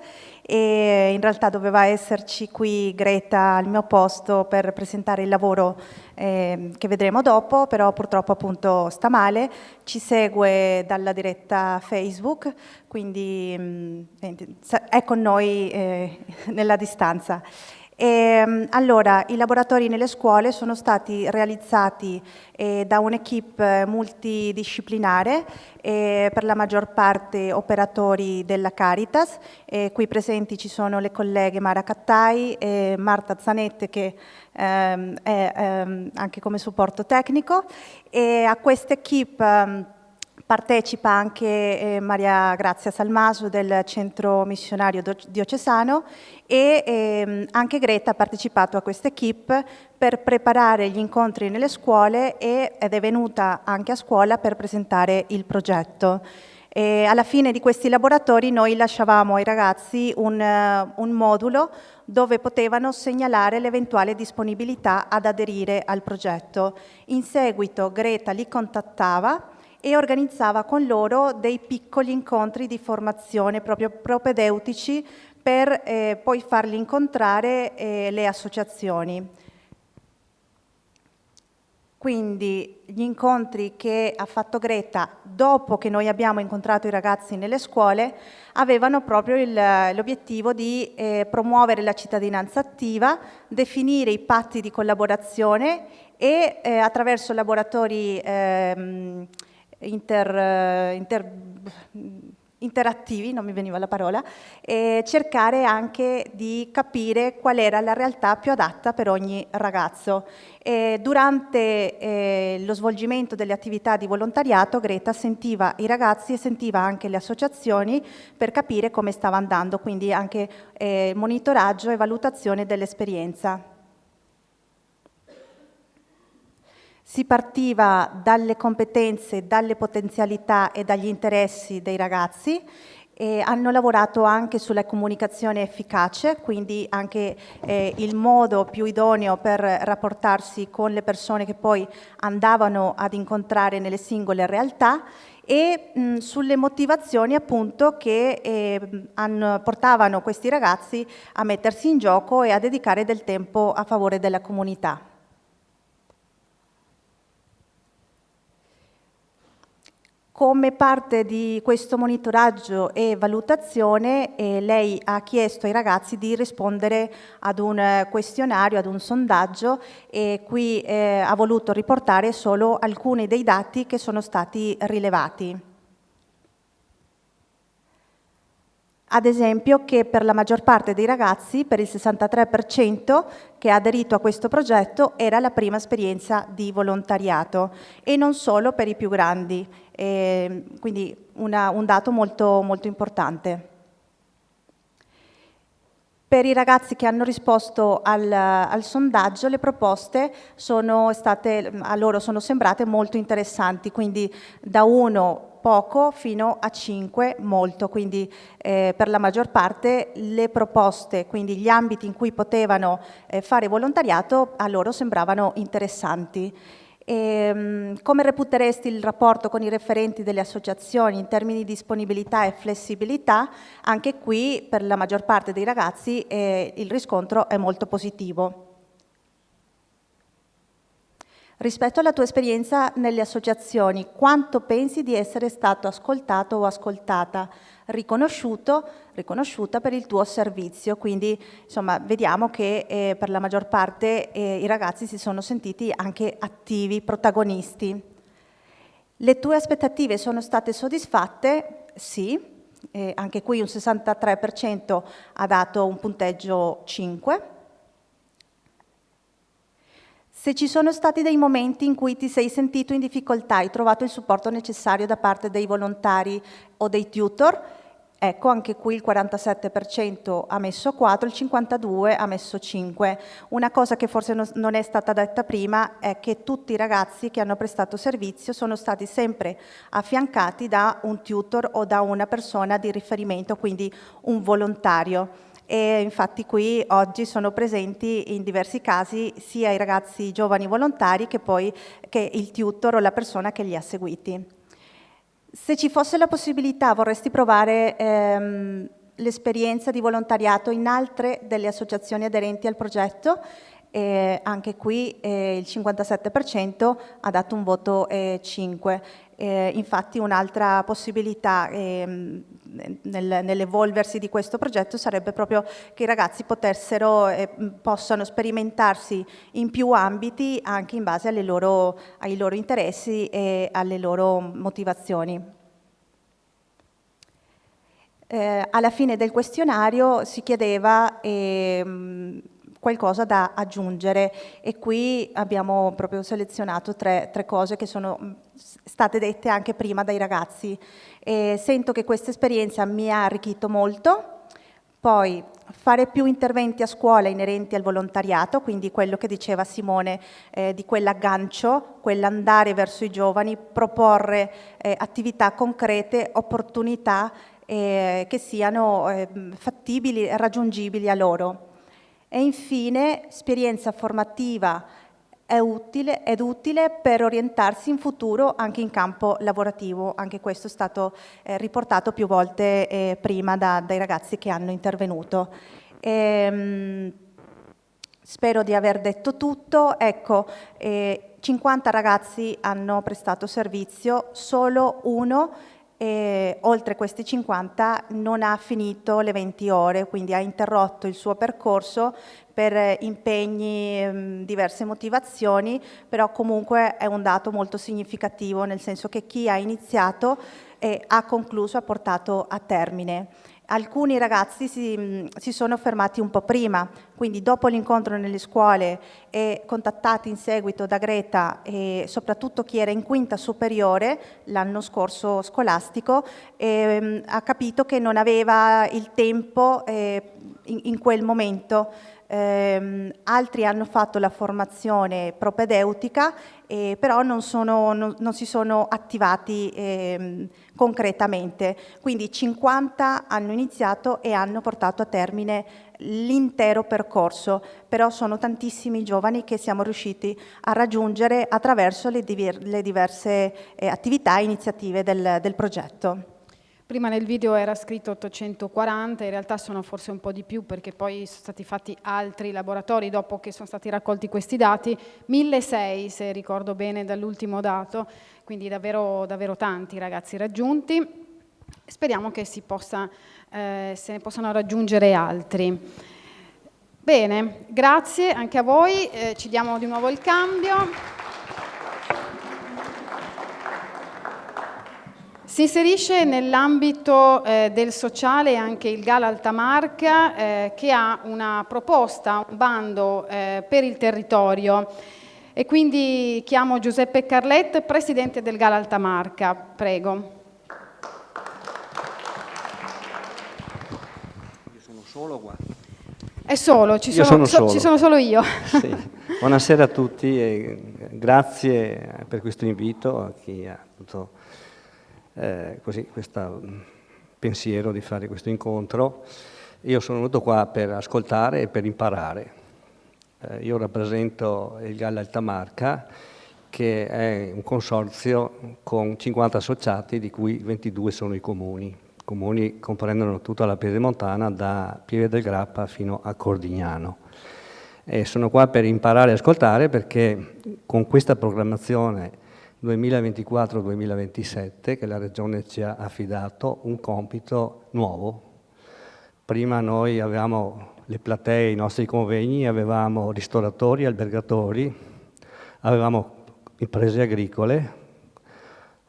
e in realtà doveva esserci qui Greta al mio posto per presentare il lavoro che vedremo dopo, però purtroppo appunto sta male, ci segue dalla diretta Facebook, quindi è con noi nella distanza. Allora, i laboratori nelle scuole sono stati realizzati da un'equipe multidisciplinare, per la maggior parte operatori della Caritas. Qui presenti ci sono le colleghe Mara Cattai e Marta Zanette, che è anche come supporto tecnico, e a questa equipe partecipa anche Maria Grazia Salmaso del Centro Missionario Diocesano, e anche Greta ha partecipato a questa equipe per preparare gli incontri nelle scuole ed è venuta anche a scuola per presentare il progetto. Alla fine di questi laboratori noi lasciavamo ai ragazzi un modulo dove potevano segnalare l'eventuale disponibilità ad aderire al progetto. In seguito Greta li contattava e organizzava con loro dei piccoli incontri di formazione proprio propedeutici per poi farli incontrare le associazioni. Quindi gli incontri che ha fatto Greta dopo che noi abbiamo incontrato i ragazzi nelle scuole avevano proprio l'obiettivo di promuovere la cittadinanza attiva, definire i patti di collaborazione e attraverso laboratori interattivi, non mi veniva la parola, e cercare anche di capire qual era la realtà più adatta per ogni ragazzo. Durante lo svolgimento delle attività di volontariato Greta sentiva i ragazzi e sentiva anche le associazioni per capire come stava andando, quindi anche monitoraggio e valutazione dell'esperienza. Si partiva dalle competenze, dalle potenzialità e dagli interessi dei ragazzi, e hanno lavorato anche sulla comunicazione efficace, quindi anche il modo più idoneo per rapportarsi con le persone che poi andavano ad incontrare nelle singole realtà, e sulle motivazioni appunto che portavano questi ragazzi a mettersi in gioco e a dedicare del tempo a favore della comunità. Come parte di questo monitoraggio e valutazione, lei ha chiesto ai ragazzi di rispondere ad un questionario, ad un sondaggio, e qui ha voluto riportare solo alcuni dei dati che sono stati rilevati. Ad esempio che per la maggior parte dei ragazzi, per il 63% che ha aderito a questo progetto, era la prima esperienza di volontariato, e non solo per i più grandi, quindi un dato molto, molto importante. Per i ragazzi che hanno risposto al sondaggio, le proposte a loro sono sembrate molto interessanti, quindi da 1 poco fino a 5 molto, quindi per la maggior parte le proposte, quindi gli ambiti in cui potevano fare volontariato, a loro sembravano interessanti. Come reputeresti il rapporto con i referenti delle associazioni in termini di disponibilità e flessibilità? Anche qui per la maggior parte dei ragazzi il riscontro è molto positivo. Rispetto alla tua esperienza nelle associazioni, quanto pensi di essere stato ascoltato o ascoltata, riconosciuta per il tuo servizio? Quindi insomma vediamo che per la maggior parte i ragazzi si sono sentiti anche attivi, protagonisti. Le tue aspettative sono state soddisfatte? Sì, anche qui un 63% ha dato un punteggio 5. Se ci sono stati dei momenti in cui ti sei sentito in difficoltà, hai trovato il supporto necessario da parte dei volontari o dei tutor, ecco anche qui il 47% ha messo 4, il 52% ha messo 5. Una cosa che forse non è stata detta prima è che tutti i ragazzi che hanno prestato servizio sono stati sempre affiancati da un tutor o da una persona di riferimento, quindi un volontario. E infatti qui oggi sono presenti in diversi casi sia i ragazzi giovani volontari che il tutor o la persona che li ha seguiti. Se ci fosse la possibilità, vorresti provare l'esperienza di volontariato in altre delle associazioni aderenti al progetto. Anche qui il 57% ha dato un voto 5. Infatti un'altra possibilità nell'evolversi di questo progetto sarebbe proprio che i ragazzi possano sperimentarsi in più ambiti anche in base ai loro interessi e alle loro motivazioni. Alla fine del questionario si chiedeva qualcosa da aggiungere e qui abbiamo proprio selezionato tre cose che sono state dette anche prima dai ragazzi. Sento che questa esperienza mi ha arricchito molto. Poi fare più interventi a scuola inerenti al volontariato, quindi quello che diceva Simone di quell'aggancio, quell'andare verso i giovani, proporre attività concrete, opportunità che siano fattibili e raggiungibili a loro. E infine, esperienza formativa ed utile per orientarsi in futuro anche in campo lavorativo. Anche questo è stato riportato più volte prima dai ragazzi che hanno intervenuto. Spero di aver detto tutto. Ecco, 50 ragazzi hanno prestato servizio, solo uno oltre questi 50 non ha finito le 20 ore, quindi ha interrotto il suo percorso per impegni, diverse motivazioni, però comunque è un dato molto significativo, nel senso che chi ha iniziato ha concluso, ha portato a termine. Alcuni ragazzi si sono fermati un po' prima, quindi dopo l'incontro nelle scuole e contattati in seguito da Greta e soprattutto chi era in quinta superiore l'anno scorso scolastico, ha capito che non aveva il tempo in quel momento. Altri hanno fatto la formazione propedeutica, però non si sono attivati concretamente. Quindi 50 hanno iniziato e hanno portato a termine l'intero percorso, però sono tantissimi giovani che siamo riusciti a raggiungere attraverso le diverse attività e iniziative del progetto. Prima nel video era scritto 840, in realtà sono forse un po' di più perché poi sono stati fatti altri laboratori dopo che sono stati raccolti questi dati, 1600 se ricordo bene dall'ultimo dato, quindi davvero, davvero tanti ragazzi raggiunti. Speriamo che se ne possano raggiungere altri. Bene, grazie anche a voi, ci diamo di nuovo il cambio. Si inserisce nell'ambito del sociale anche il Gala Altamarca che ha una proposta, un bando per il territorio e quindi chiamo Giuseppe Carlet, presidente del Gala Altamarca. Prego. Io sono solo qua. È solo, ci sono solo io. Sì. Buonasera a tutti e grazie per questo invito a chi ha avuto questo pensiero di fare questo incontro. Io sono venuto qua per ascoltare e per imparare. Io rappresento il Gala Altamarca, che è un consorzio con 50 associati, di cui 22 sono i comuni. I comuni comprendono tutta la Piedemontana, da Pieve del Grappa fino a Cordignano. E sono qua per imparare e ascoltare perché con questa programmazione 2024-2027 che la Regione ci ha affidato un compito nuovo. Prima noi avevamo le platee, i nostri convegni, avevamo ristoratori, albergatori, avevamo imprese agricole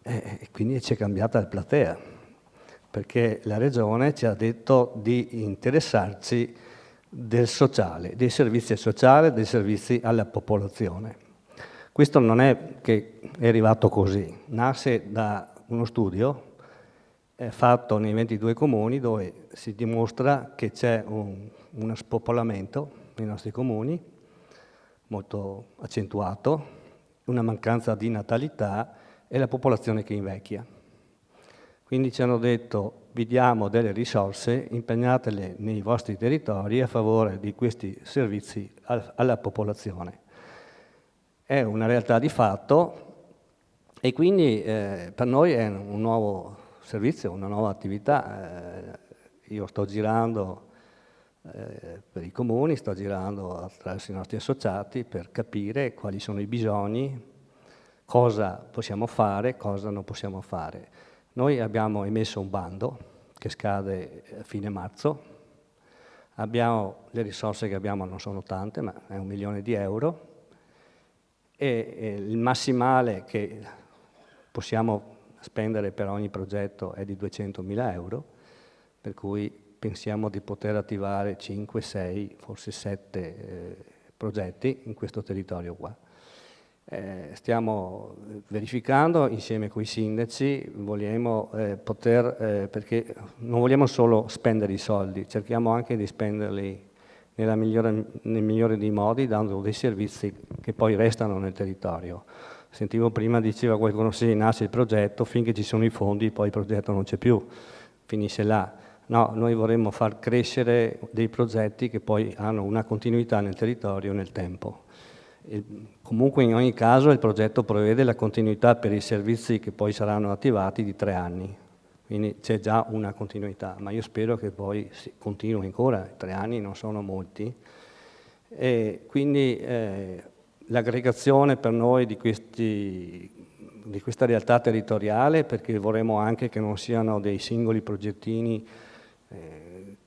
e quindi ci è cambiata la platea perché la Regione ci ha detto di interessarci del sociale, dei servizi sociali, dei servizi alla popolazione. Questo non è che è arrivato così, nasce da uno studio fatto nei 22 comuni dove si dimostra che c'è uno spopolamento nei nostri comuni molto accentuato, una mancanza di natalità e la popolazione che invecchia. Quindi ci hanno detto vi diamo delle risorse, impegnatele nei vostri territori a favore di questi servizi alla popolazione. È una realtà di fatto e quindi per noi è un nuovo servizio, una nuova attività. io sto girando per i comuni, sto girando attraverso i nostri associati per capire quali sono i bisogni, cosa possiamo fare, cosa non possiamo fare. Noi abbiamo emesso un bando che scade a fine marzo, le risorse che abbiamo non sono tante, ma è 1 milione di euro, e il massimale che possiamo spendere per ogni progetto è di 200.000 euro, per cui pensiamo di poter attivare 5, 6, forse 7 progetti in questo territorio qua. Stiamo verificando insieme con i sindaci, vogliamo perché non vogliamo solo spendere i soldi, cerchiamo anche di spenderli nel migliore dei modi, dando dei servizi che poi restano nel territorio. Sentivo prima, diceva qualcuno, sì, nasce il progetto, finché ci sono i fondi poi il progetto non c'è più, finisce là. No, noi vorremmo far crescere dei progetti che poi hanno una continuità nel territorio nel tempo. Comunque in ogni caso il progetto prevede la continuità per i servizi che poi saranno attivati di 3 anni, quindi c'è già una continuità, ma io spero che poi continui ancora, 3 anni non sono molti, e quindi l'aggregazione per noi di questa realtà territoriale, perché vorremmo anche che non siano dei singoli progettini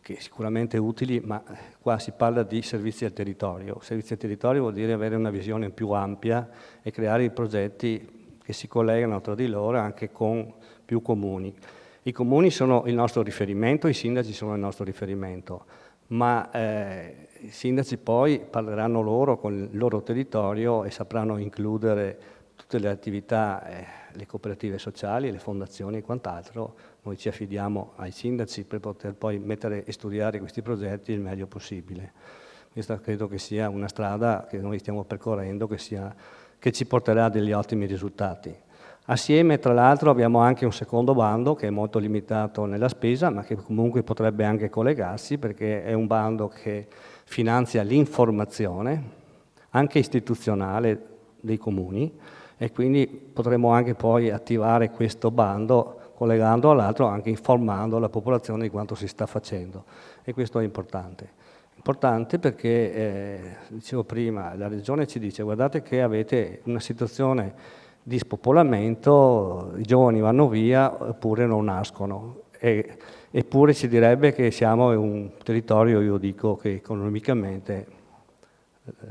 che sicuramente utili, ma qua si parla di servizi al territorio. Servizi al territorio vuol dire avere una visione più ampia e creare i progetti che si collegano tra di loro anche con più comuni. I comuni sono il nostro riferimento, i sindaci sono il nostro riferimento, ma i sindaci poi parleranno loro con il loro territorio e sapranno includere tutte le attività, le cooperative sociali, le fondazioni e quant'altro. Noi ci affidiamo ai sindaci per poter poi mettere e studiare questi progetti il meglio possibile. Questa credo che sia una strada che noi stiamo percorrendo, che ci porterà a degli ottimi risultati. Assieme, tra l'altro, abbiamo anche un secondo bando che è molto limitato nella spesa, ma che comunque potrebbe anche collegarsi, perché è un bando che finanzia l'informazione, anche istituzionale, dei comuni, e quindi potremo anche poi attivare questo bando collegando all'altro, anche informando la popolazione di quanto si sta facendo, e questo è importante. Importante perché, dicevo prima, la Regione ci dice guardate che avete una situazione di spopolamento, i giovani vanno via oppure non nascono, eppure ci direbbe che siamo in un territorio, io dico, che economicamente,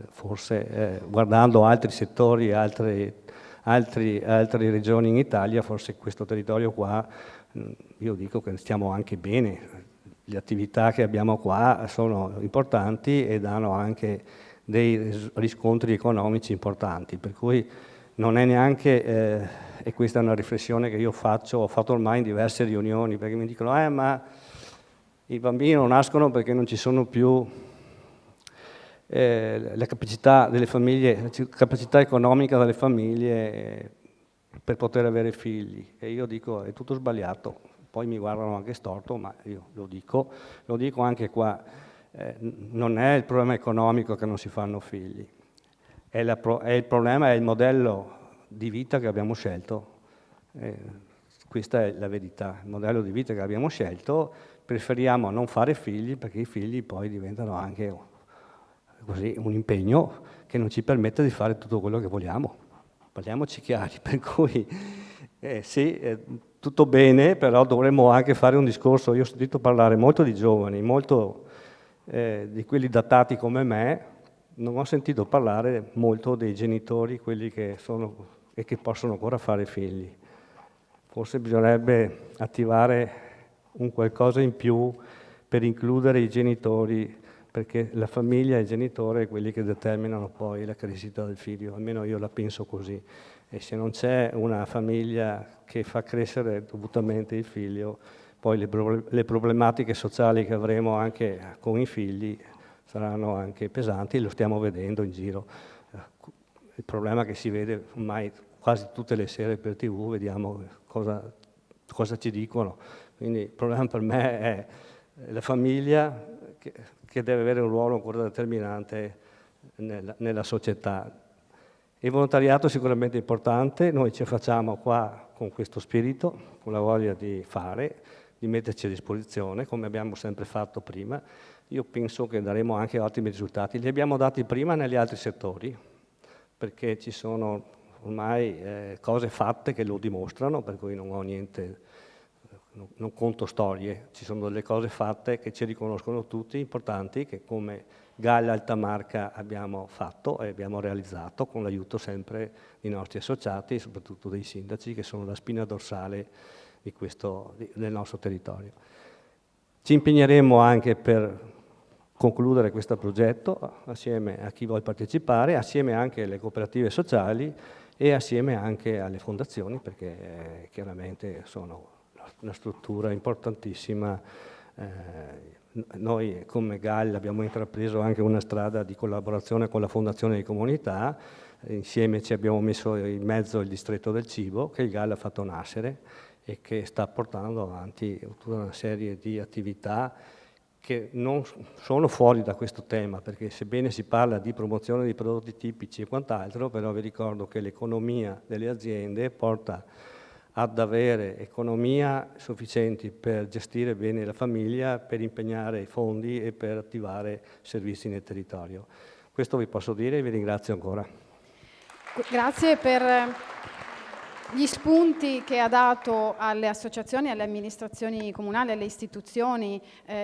forse guardando altri settori, altre regioni in Italia, forse questo territorio qua, io dico che stiamo anche bene, le attività che abbiamo qua sono importanti e danno anche dei riscontri economici importanti, per cui non è neanche, e questa è una riflessione che io faccio, ho fatto ormai in diverse riunioni, perché mi dicono ma i bambini non nascono perché non ci sono più la capacità delle famiglie, la capacità economica delle famiglie per poter avere figli, e io dico è tutto sbagliato, poi mi guardano anche storto, ma io lo dico anche qua, non è il problema economico che non si fanno figli, il problema è il modello di vita che abbiamo scelto, questa è la verità, il modello di vita che abbiamo scelto, preferiamo non fare figli perché i figli poi diventano anche così un impegno che non ci permette di fare tutto quello che vogliamo, parliamoci chiari, per cui sì, tutto bene, però dovremmo anche fare un discorso, io ho sentito parlare molto di giovani, molto di quelli datati come me, non ho sentito parlare molto dei genitori, quelli che sono e che possono ancora fare figli. Forse bisognerebbe attivare un qualcosa in più per includere i genitori, perché la famiglia e il genitore è quelli che determinano poi la crescita del figlio, almeno io la penso così. E se non c'è una famiglia che fa crescere dovutamente il figlio, poi le problematiche sociali che avremo anche con i figli saranno anche pesanti, lo stiamo vedendo in giro. Il problema che si vede ormai quasi tutte le sere per TV, vediamo cosa ci dicono. Quindi il problema per me è la famiglia che deve avere un ruolo ancora determinante nella società. Il volontariato è sicuramente importante, noi ci facciamo qua con questo spirito, con la voglia di fare, di metterci a disposizione, come abbiamo sempre fatto prima. Io penso che daremo anche ottimi risultati. Li abbiamo dati prima negli altri settori, perché ci sono ormai cose fatte che lo dimostrano, per cui non ho niente, non conto storie, ci sono delle cose fatte che ci riconoscono tutti, importanti, che come Galla Altamarca abbiamo fatto e abbiamo realizzato con l'aiuto sempre dei nostri associati e soprattutto dei sindaci, che sono la spina dorsale del nostro territorio. Ci impegneremo anche per concludere questo progetto assieme a chi vuole partecipare, assieme anche alle cooperative sociali e assieme anche alle fondazioni, perché chiaramente sono una struttura importantissima. Noi come GAL abbiamo intrapreso anche una strada di collaborazione con la Fondazione di Comunità, insieme ci abbiamo messo in mezzo il distretto del cibo che il GAL ha fatto nascere e che sta portando avanti tutta una serie di attività che non sono fuori da questo tema, perché sebbene si parla di promozione di prodotti tipici e quant'altro, però vi ricordo che l'economia delle aziende porta ad avere economia sufficienti per gestire bene la famiglia, per impegnare i fondi e per attivare servizi nel territorio. Questo vi posso dire e vi ringrazio ancora. Grazie per gli spunti che ha dato alle associazioni, alle amministrazioni comunali, alle istituzioni,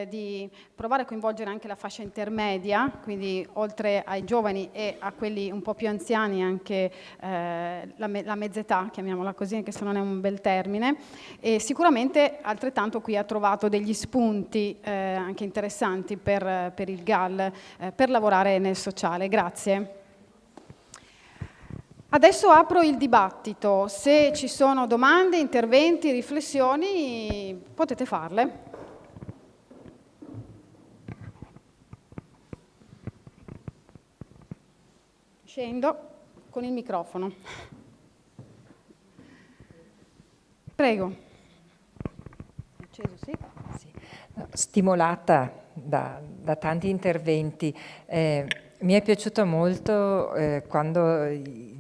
di provare a coinvolgere anche la fascia intermedia, quindi oltre ai giovani e a quelli un po' più anziani anche la mezz'età, chiamiamola così, anche se non è un bel termine, e sicuramente altrettanto qui ha trovato degli spunti anche interessanti per il GAL, per lavorare nel sociale. Grazie. Adesso apro il dibattito, se ci sono domande, interventi, riflessioni potete farle. Scendo con il microfono. Prego. Acceso, sì? Sì. Stimolata da tanti interventi, mi è piaciuto molto quando...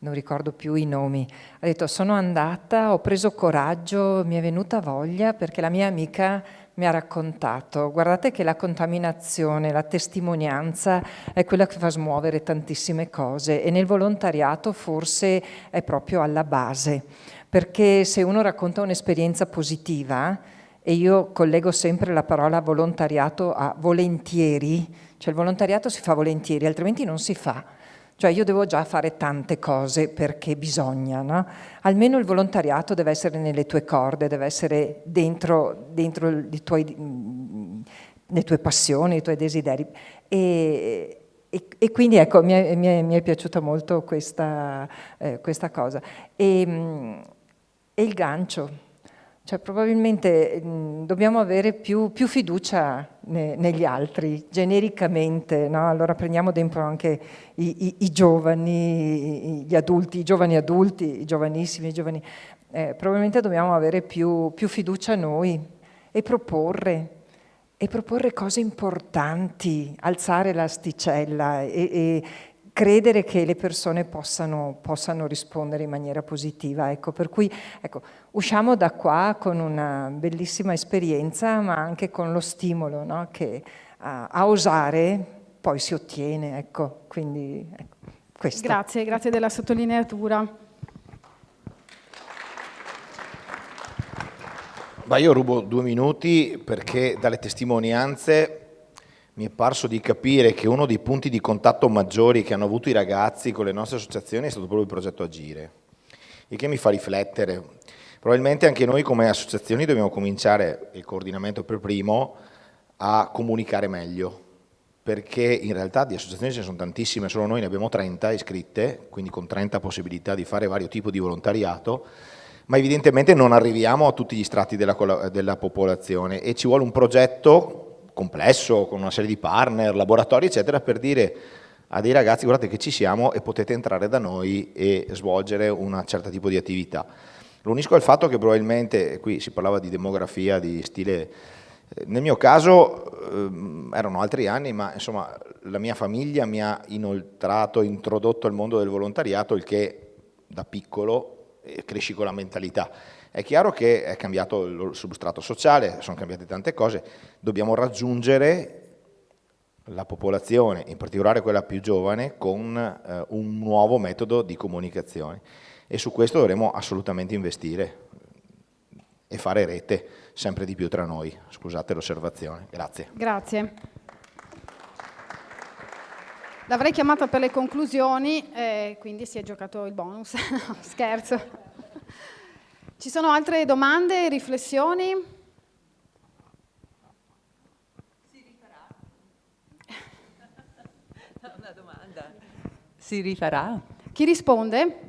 non ricordo più i nomi, ha detto sono andata, ho preso coraggio, mi è venuta voglia perché la mia amica mi ha raccontato, guardate che la contaminazione, la testimonianza è quella che fa smuovere tantissime cose e nel volontariato forse è proprio alla base, perché se uno racconta un'esperienza positiva, e io collego sempre la parola volontariato a volentieri, cioè il volontariato si fa volentieri, altrimenti non si fa. Cioè io devo già fare tante cose perché bisogna, no? Almeno il volontariato deve essere nelle tue corde, deve essere dentro le tue passioni, i tuoi desideri. E quindi ecco, mi è piaciuta molto questa cosa. E il gancio. Cioè probabilmente dobbiamo avere più fiducia negli altri, genericamente, no? Allora prendiamo dentro anche i giovani, gli adulti, i giovani adulti, i giovanissimi, i giovani. Probabilmente dobbiamo avere più fiducia noi e proporre cose importanti, alzare l'asticella e credere che le persone possano rispondere in maniera positiva. Ecco, per cui usciamo da qua con una bellissima esperienza, ma anche con lo stimolo, no? Che a osare poi si ottiene. Ecco, quindi questo. Grazie della sottolineatura. Ma io rubo 2 minuti perché dalle testimonianze mi è parso di capire che uno dei punti di contatto maggiori che hanno avuto i ragazzi con le nostre associazioni è stato proprio il progetto Agire, il che mi fa riflettere. Probabilmente anche noi come associazioni dobbiamo cominciare, il coordinamento per primo, a comunicare meglio, perché in realtà di associazioni ce ne sono tantissime, solo noi ne abbiamo 30 iscritte, quindi con 30 possibilità di fare vario tipo di volontariato, ma evidentemente non arriviamo a tutti gli strati della popolazione e ci vuole un progetto complesso, con una serie di partner, laboratori eccetera, per dire a dei ragazzi guardate che ci siamo e potete entrare da noi e svolgere un certo tipo di attività. Lo unisco al fatto che probabilmente, qui si parlava di demografia, di stile, nel mio caso erano altri anni, ma insomma la mia famiglia mi ha introdotto al mondo del volontariato, il che da piccolo cresci con la mentalità. È chiaro che è cambiato il substrato sociale, sono cambiate tante cose, dobbiamo raggiungere la popolazione, in particolare quella più giovane, con un nuovo metodo di comunicazione e su questo dovremo assolutamente investire e fare rete sempre di più tra noi. Scusate l'osservazione, grazie. Grazie. L'avrei chiamata per le conclusioni, quindi si è giocato il bonus. No, scherzo. Ci sono altre domande, riflessioni? Una domanda. Si rifarà? Chi risponde?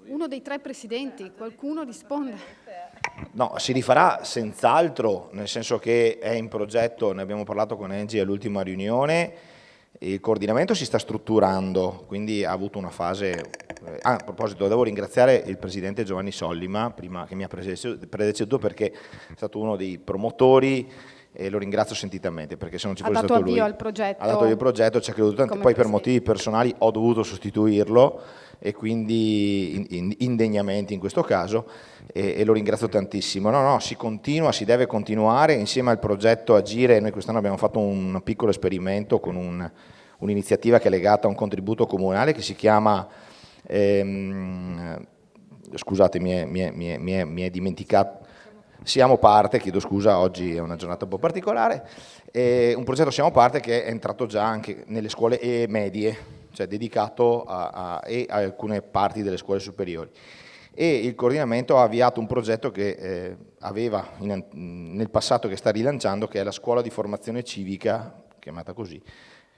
Uno dei 3 presidenti, qualcuno risponde. No, si rifarà senz'altro, nel senso che è in progetto, ne abbiamo parlato con Engie all'ultima riunione, il coordinamento si sta strutturando, quindi ha avuto una fase... a proposito, devo ringraziare il presidente Giovanni Sollima, prima che mi ha predeceduto, perché è stato uno dei promotori e lo ringrazio sentitamente, perché se non ci fosse stato lui... Ha dato avvio al progetto. Ha dato avvio al progetto, ci ha creduto tanto, poi per motivi personali ho dovuto sostituirlo e quindi indegnamente in questo caso, e lo ringrazio tantissimo. No, si continua, si deve continuare insieme al progetto Agire. Noi quest'anno abbiamo fatto un piccolo esperimento con un'iniziativa che è legata a un contributo comunale che si chiama, scusate mi è dimenticato, Siamo Parte, chiedo scusa, oggi è una giornata un po' particolare, un progetto Siamo Parte che è entrato già anche nelle scuole medie, cioè dedicato a alcune parti delle scuole superiori. E il coordinamento ha avviato un progetto che aveva nel passato, che sta rilanciando, che è la scuola di formazione civica, chiamata così,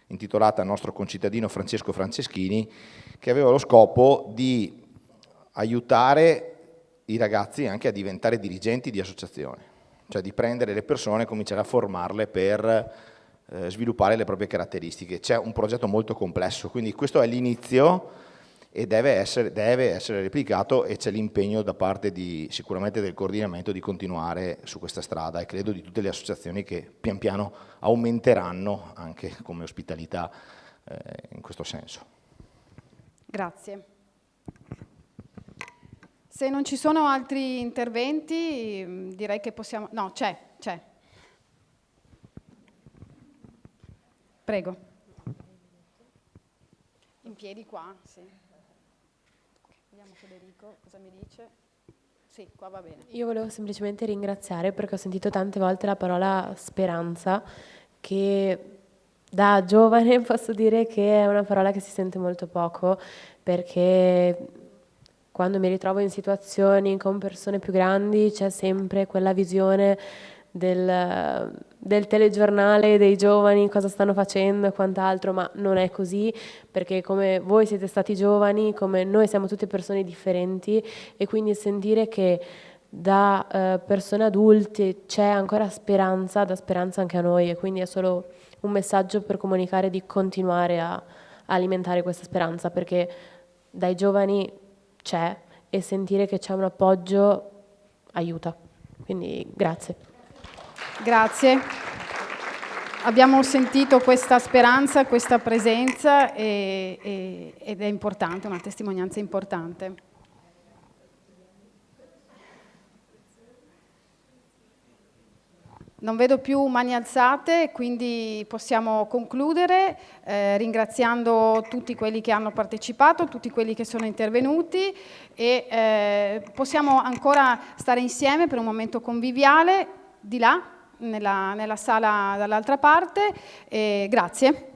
intitolata al nostro concittadino Francesco Franceschini, che aveva lo scopo di aiutare i ragazzi anche a diventare dirigenti di associazione, cioè di prendere le persone e cominciare a formarle per sviluppare le proprie caratteristiche. C'è un progetto molto complesso, quindi questo è l'inizio e deve essere replicato, e c'è l'impegno da parte sicuramente del coordinamento di continuare su questa strada, e credo di tutte le associazioni che pian piano aumenteranno anche come ospitalità in questo senso. Grazie. Se non ci sono altri interventi, direi che possiamo... No, c'è. Prego. In piedi qua, sì. Vediamo Federico, cosa mi dice? Sì, qua va bene. Io volevo semplicemente ringraziare, perché ho sentito tante volte la parola speranza, che da giovane posso dire che è una parola che si sente molto poco, perché quando mi ritrovo in situazioni con persone più grandi c'è sempre quella visione del telegiornale dei giovani, cosa stanno facendo e quant'altro, ma non è così, perché come voi siete stati giovani, come noi siamo tutte persone differenti, e quindi sentire che da persone adulte c'è ancora speranza, dà speranza anche a noi, e quindi è solo un messaggio per comunicare di continuare a alimentare questa speranza, perché dai giovani c'è, e sentire che c'è un appoggio aiuta. Quindi grazie. Grazie. Abbiamo sentito questa speranza, questa presenza ed è importante, una testimonianza importante. Non vedo più mani alzate, quindi possiamo concludere ringraziando tutti quelli che hanno partecipato, tutti quelli che sono intervenuti, e possiamo ancora stare insieme per un momento conviviale di là, nella sala dall'altra parte. Grazie.